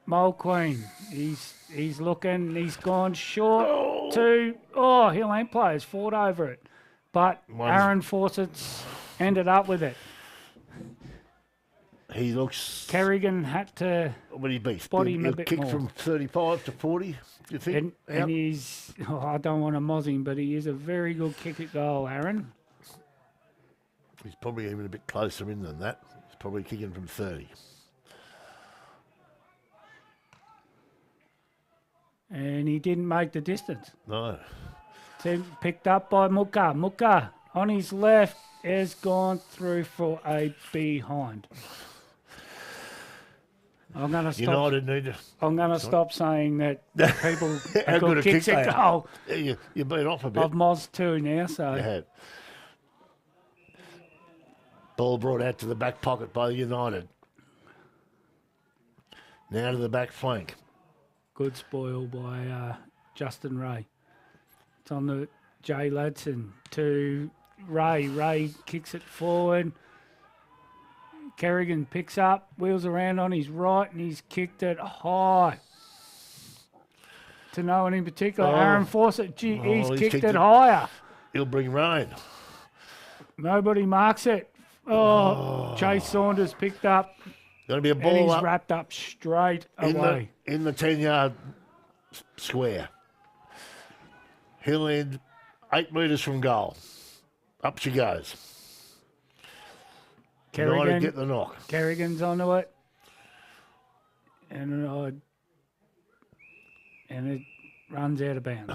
Mulqueen, he's looking, he's gone short to, Hillend players fought over it. But Aaron Fawcett's ended up with it. He looks... Kerrigan had to What did he beat? spot him a He'll bit kick more. from 35 to 40, do you think? And he's, I don't want to moz him, but he is a very good kick at goal, Aaron. He's probably even a bit closer in than that. He's probably kicking from 30. And he didn't make the distance. No. Picked up by Muka. Muka on his left has gone through for a behind. I'm going to stop. United need to... I'm going to stop saying that people How have good got a kicks kick at they goal. Yeah, you've been off a bit. I've mozzed two now, so You have. Ball brought out to the back pocket by United. Now to the back flank. good spoil by Justin Ray. It's on the Jay Ladson to Ray. Ray kicks it forward. Kerrigan picks up, wheels around on his right, and he's kicked it high. To no one in particular. Aaron Fawcett, he's kicked it higher. He'll bring rain. Nobody marks it. Chase Saunders picked up. Going to be a And ball he's up wrapped up straight away. in the 10-yard square. He'll end 8 metres from goal. Up she goes. United get the knock. Kerrigan's onto it. And and it runs out of bounds.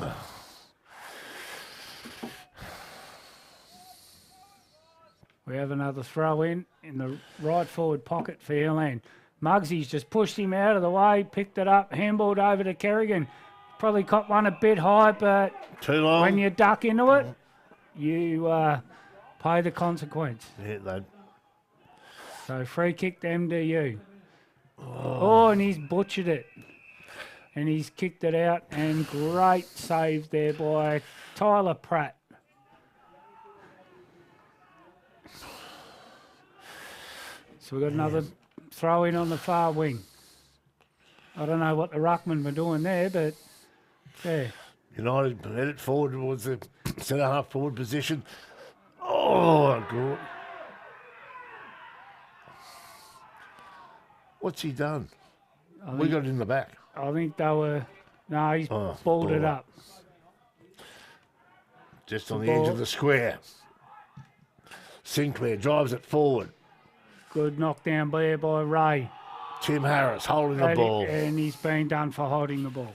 We have another throw in the right forward pocket for Airland. Muggsy's just pushed him out of the way, picked it up, handballed over to Kerrigan. Probably caught one a bit high, but Too long. when you duck into it, you pay the consequence. Yeah, they. So free kick to MDU. Oh, and he's butchered it. And he's kicked it out, and great save there by Tyler Pratt. So we've got another throw in on the far wing. I don't know what the ruckmen were doing there, but yeah. United headed forward towards the centre half forward position. Oh, good. What's he done? We got it in the back. I think they were... No, he's balled it up. Just on the edge of the square. Sinclair drives it forward. Good knockdown there by Ray. Tim Harris holding the ball. And he's been done for holding the ball.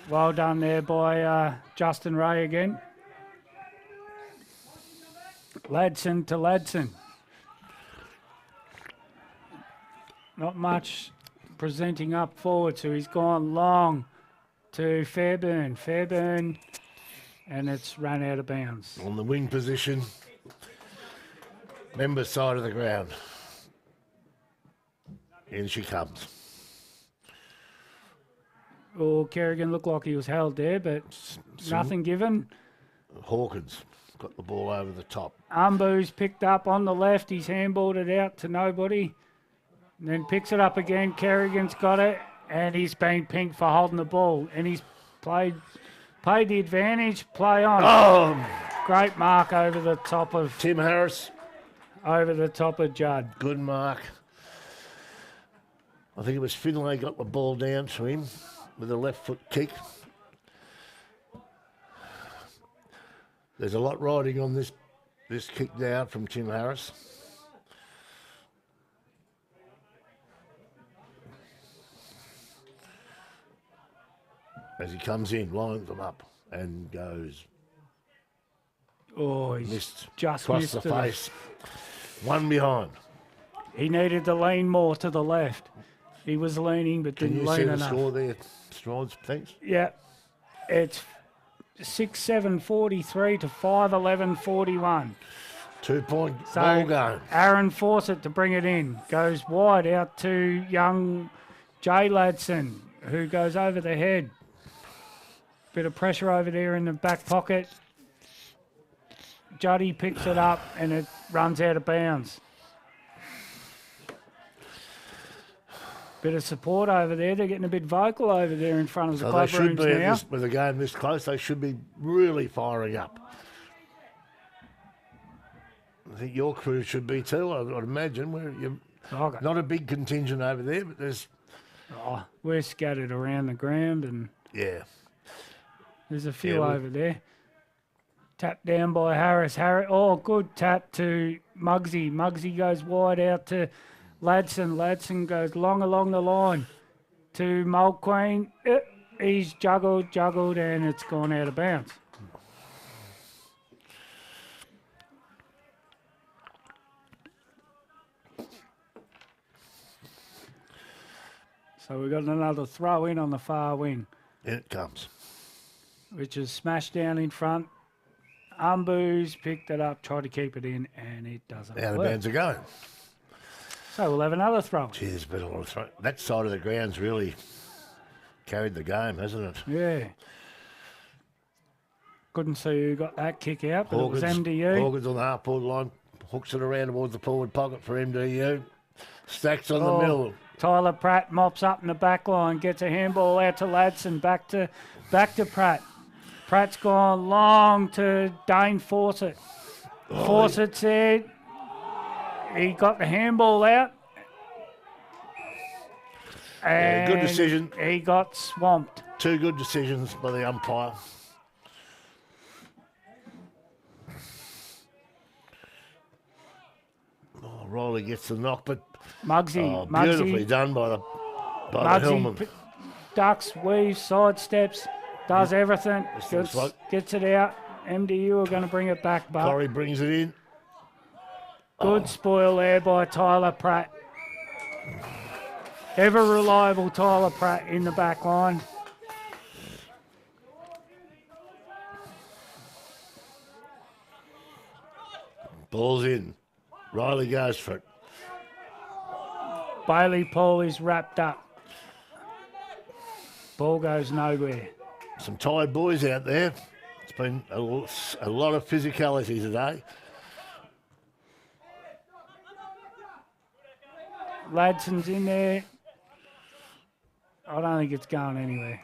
Well done there by Justin Ray again. Ladson to Ladson. Not much presenting up forward, so he's gone long to Fairburn. Fairburn, and it's run out of bounds. On the wing position. Member side of the ground. In she comes. Oh, Kerrigan looked like he was held there, but nothing given. Hawkins got the ball over the top. Umbu's picked up on the left. He's handballed it out to nobody. And then picks it up again. Kerrigan's got it, and he's been pinged for holding the ball. And he's played the advantage. Play on. Oh! Great mark over the top of Tim Harris. Over the top of Judd. Good mark. I think it was Finlay got the ball down to him with a left foot kick. There's a lot riding on this kick down from Tim Harris. As he comes in, lines them up and goes. Oh, he's missed just across missed the it. face. One behind. He needed to lean more to the left. He was leaning, but Can didn't you lean see the enough. score there, Strides? Thanks. Yeah, it's 6-7-43 to 5-11-41. 2-point So ball game. Aaron Fawcett to bring it in. Goes wide out to young Jay Ladson, who goes over the head. Bit of pressure over there in the back pocket. Juddy picks it up and it runs out of bounds. Bit of support over there. They're getting a bit vocal over there in front of the So they club should rooms be, now. with a game this close, they should be really firing up. I think your crew should be too, I'd imagine. You're not a big contingent over there, but there's... Oh, we're scattered around the ground and Yeah. there's a few over there. Tap down by Harris. Oh, good tap to Muggsy. Muggsy goes wide out to Ladson. Ladson goes long along the line to Mulqueen. He's juggled, and it's gone out of bounds. So we've got another throw in on the far wing. In it comes. Which is smashed down in front. Umbu's picked it up, tried to keep it in, and it doesn't Out of work. bounds again. So we'll have another throw. Geez, but a throw. That side of the ground's really carried the game, hasn't it? Yeah. Couldn't see who got that kick out, but it was MDU. Hawkins on the half-forward line, hooks it around towards the forward pocket for MDU. Stacks on the middle. Tyler Pratt mops up in the back line, gets a handball out to Ladson, back to Pratt. Pratt's gone long to Dane Fawcett. Fawcett's there. He got the handball out. And good decision. He got swamped. Two good decisions by the umpire. Oh, Riley gets the knock, but Muggsy. beautifully done by the Hillman. ducks, weaves, sidesteps, does everything. looks Gets it out. MDU are going to bring it back, but Corey brings it in. good spoil there by Tyler Pratt. Ever reliable Tyler Pratt in the back line. Ball's in. Riley goes for it. Bailey Paul is wrapped up. Ball goes nowhere. Some tired boys out there. It's been a lot of physicality today. Ladson's in there. I don't think it's going anywhere.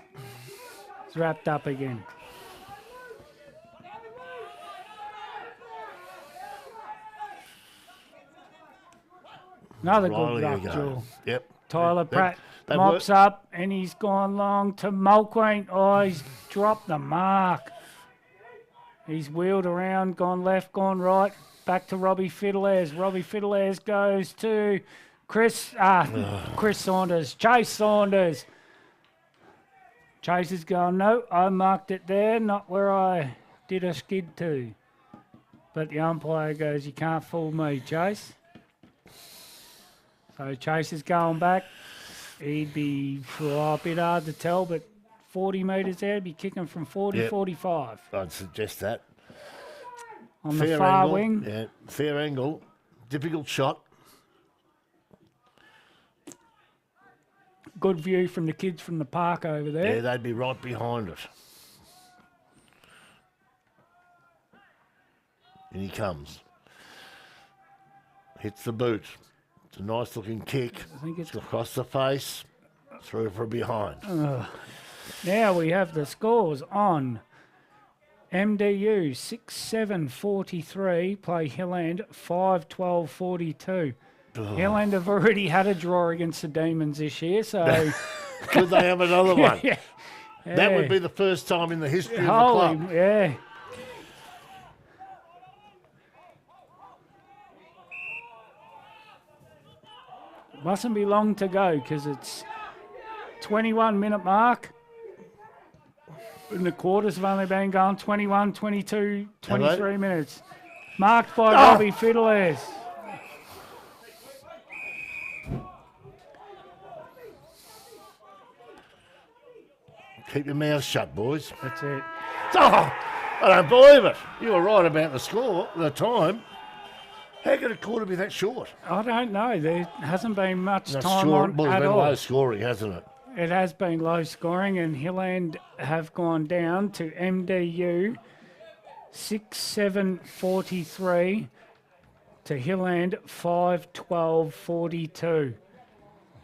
It's wrapped up again. Another Riley good ruck, again. Jewel. Yep. Tyler Pratt they mops up and he's gone long to Mulqueen. Oh, he's dropped the mark. He's wheeled around, gone left, gone right. Back to Robbie Fiddlers. Robbie Fiddlers goes to Chris Saunders. Chase Saunders. Chase is going, no, I marked it there, not where I did a skid to. But the umpire goes, you can't fool me, Chase. So Chase is going back. He'd be a bit hard to tell, but 40 metres there, he'd be kicking from 40, 45. I'd suggest that. On the far angle, wing. Yeah, fair angle. Difficult shot. Good view from the kids from the park over there. Yeah, they'd be right behind it. And he comes. Hits the boot. It's a nice looking kick. I think it's across the face. Through for behind. Now we have the scores on MDU 6-7-43, play Hilland 5-12-42. Hilland have already had a draw against the Demons this year, so... Could they have another one? Yeah. That would be the first time in the history of the Holy, club. yeah. Mustn't be long to go because it's 21-minute mark. And the quarters have only been going 21, 22, 23 minutes. Marked by Robbie Fiddlers. Keep your mouth shut, boys. That's it. Oh, I don't believe it. You were right about the score, the time. How could a quarter be that short? I don't know. There hasn't been much That's time short. on Well, it's at been all. low scoring, hasn't it? It has been low scoring, and Hilland have gone down to MDU 6-7-43 to Hilland 5-12-42.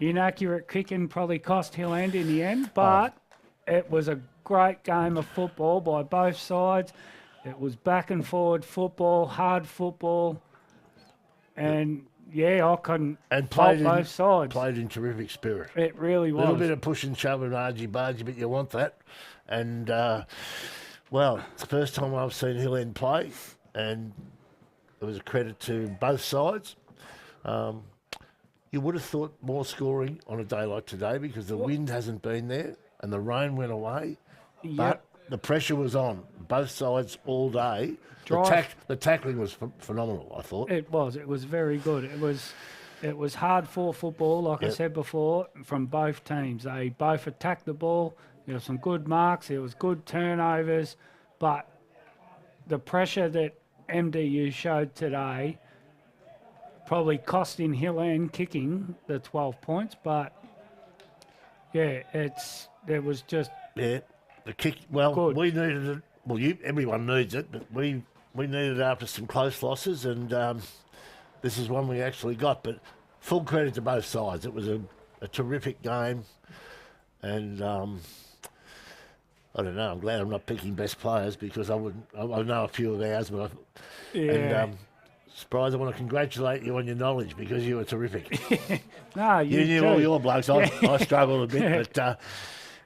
Inaccurate kicking probably cost Hilland in the end, but it was a great game of football by both sides. It was back and forward football, hard football, and I couldn't fault both sides. Played in terrific spirit. It really was. A little bit of push and shove and argy-bargy, but you want that. And, well, it's the first time I've seen Hilland play, and it was a credit to both sides. You would have thought more scoring on a day like today because the wind hasn't been there and the rain went away. Yep. But the pressure was on both sides all day. The tackling was phenomenal, I thought. It was. It was very good. It was hard fought football, like I said before, from both teams. They both attacked the ball. There were some good marks. There was good turnovers, but the pressure that MDU showed today probably cost in Hilland kicking the 12 points. But there was just the kick. Well, good. We needed it. Well, everyone needs it, but we needed it after some close losses, and this is one we actually got. But full credit to both sides. It was a terrific game, and I don't know. I'm glad I'm not picking best players because I know a few of ours, but surprised. I want to congratulate you on your knowledge because you were terrific. No, you knew all your blokes. I struggled a bit, but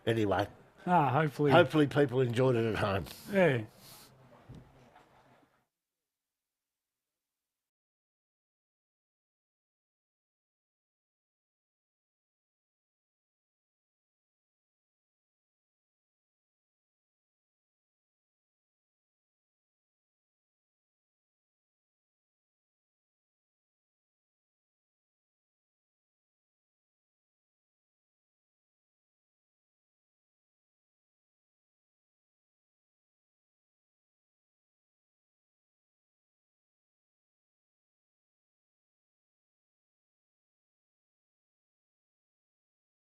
anyway. Hopefully people enjoyed it at home. Yeah.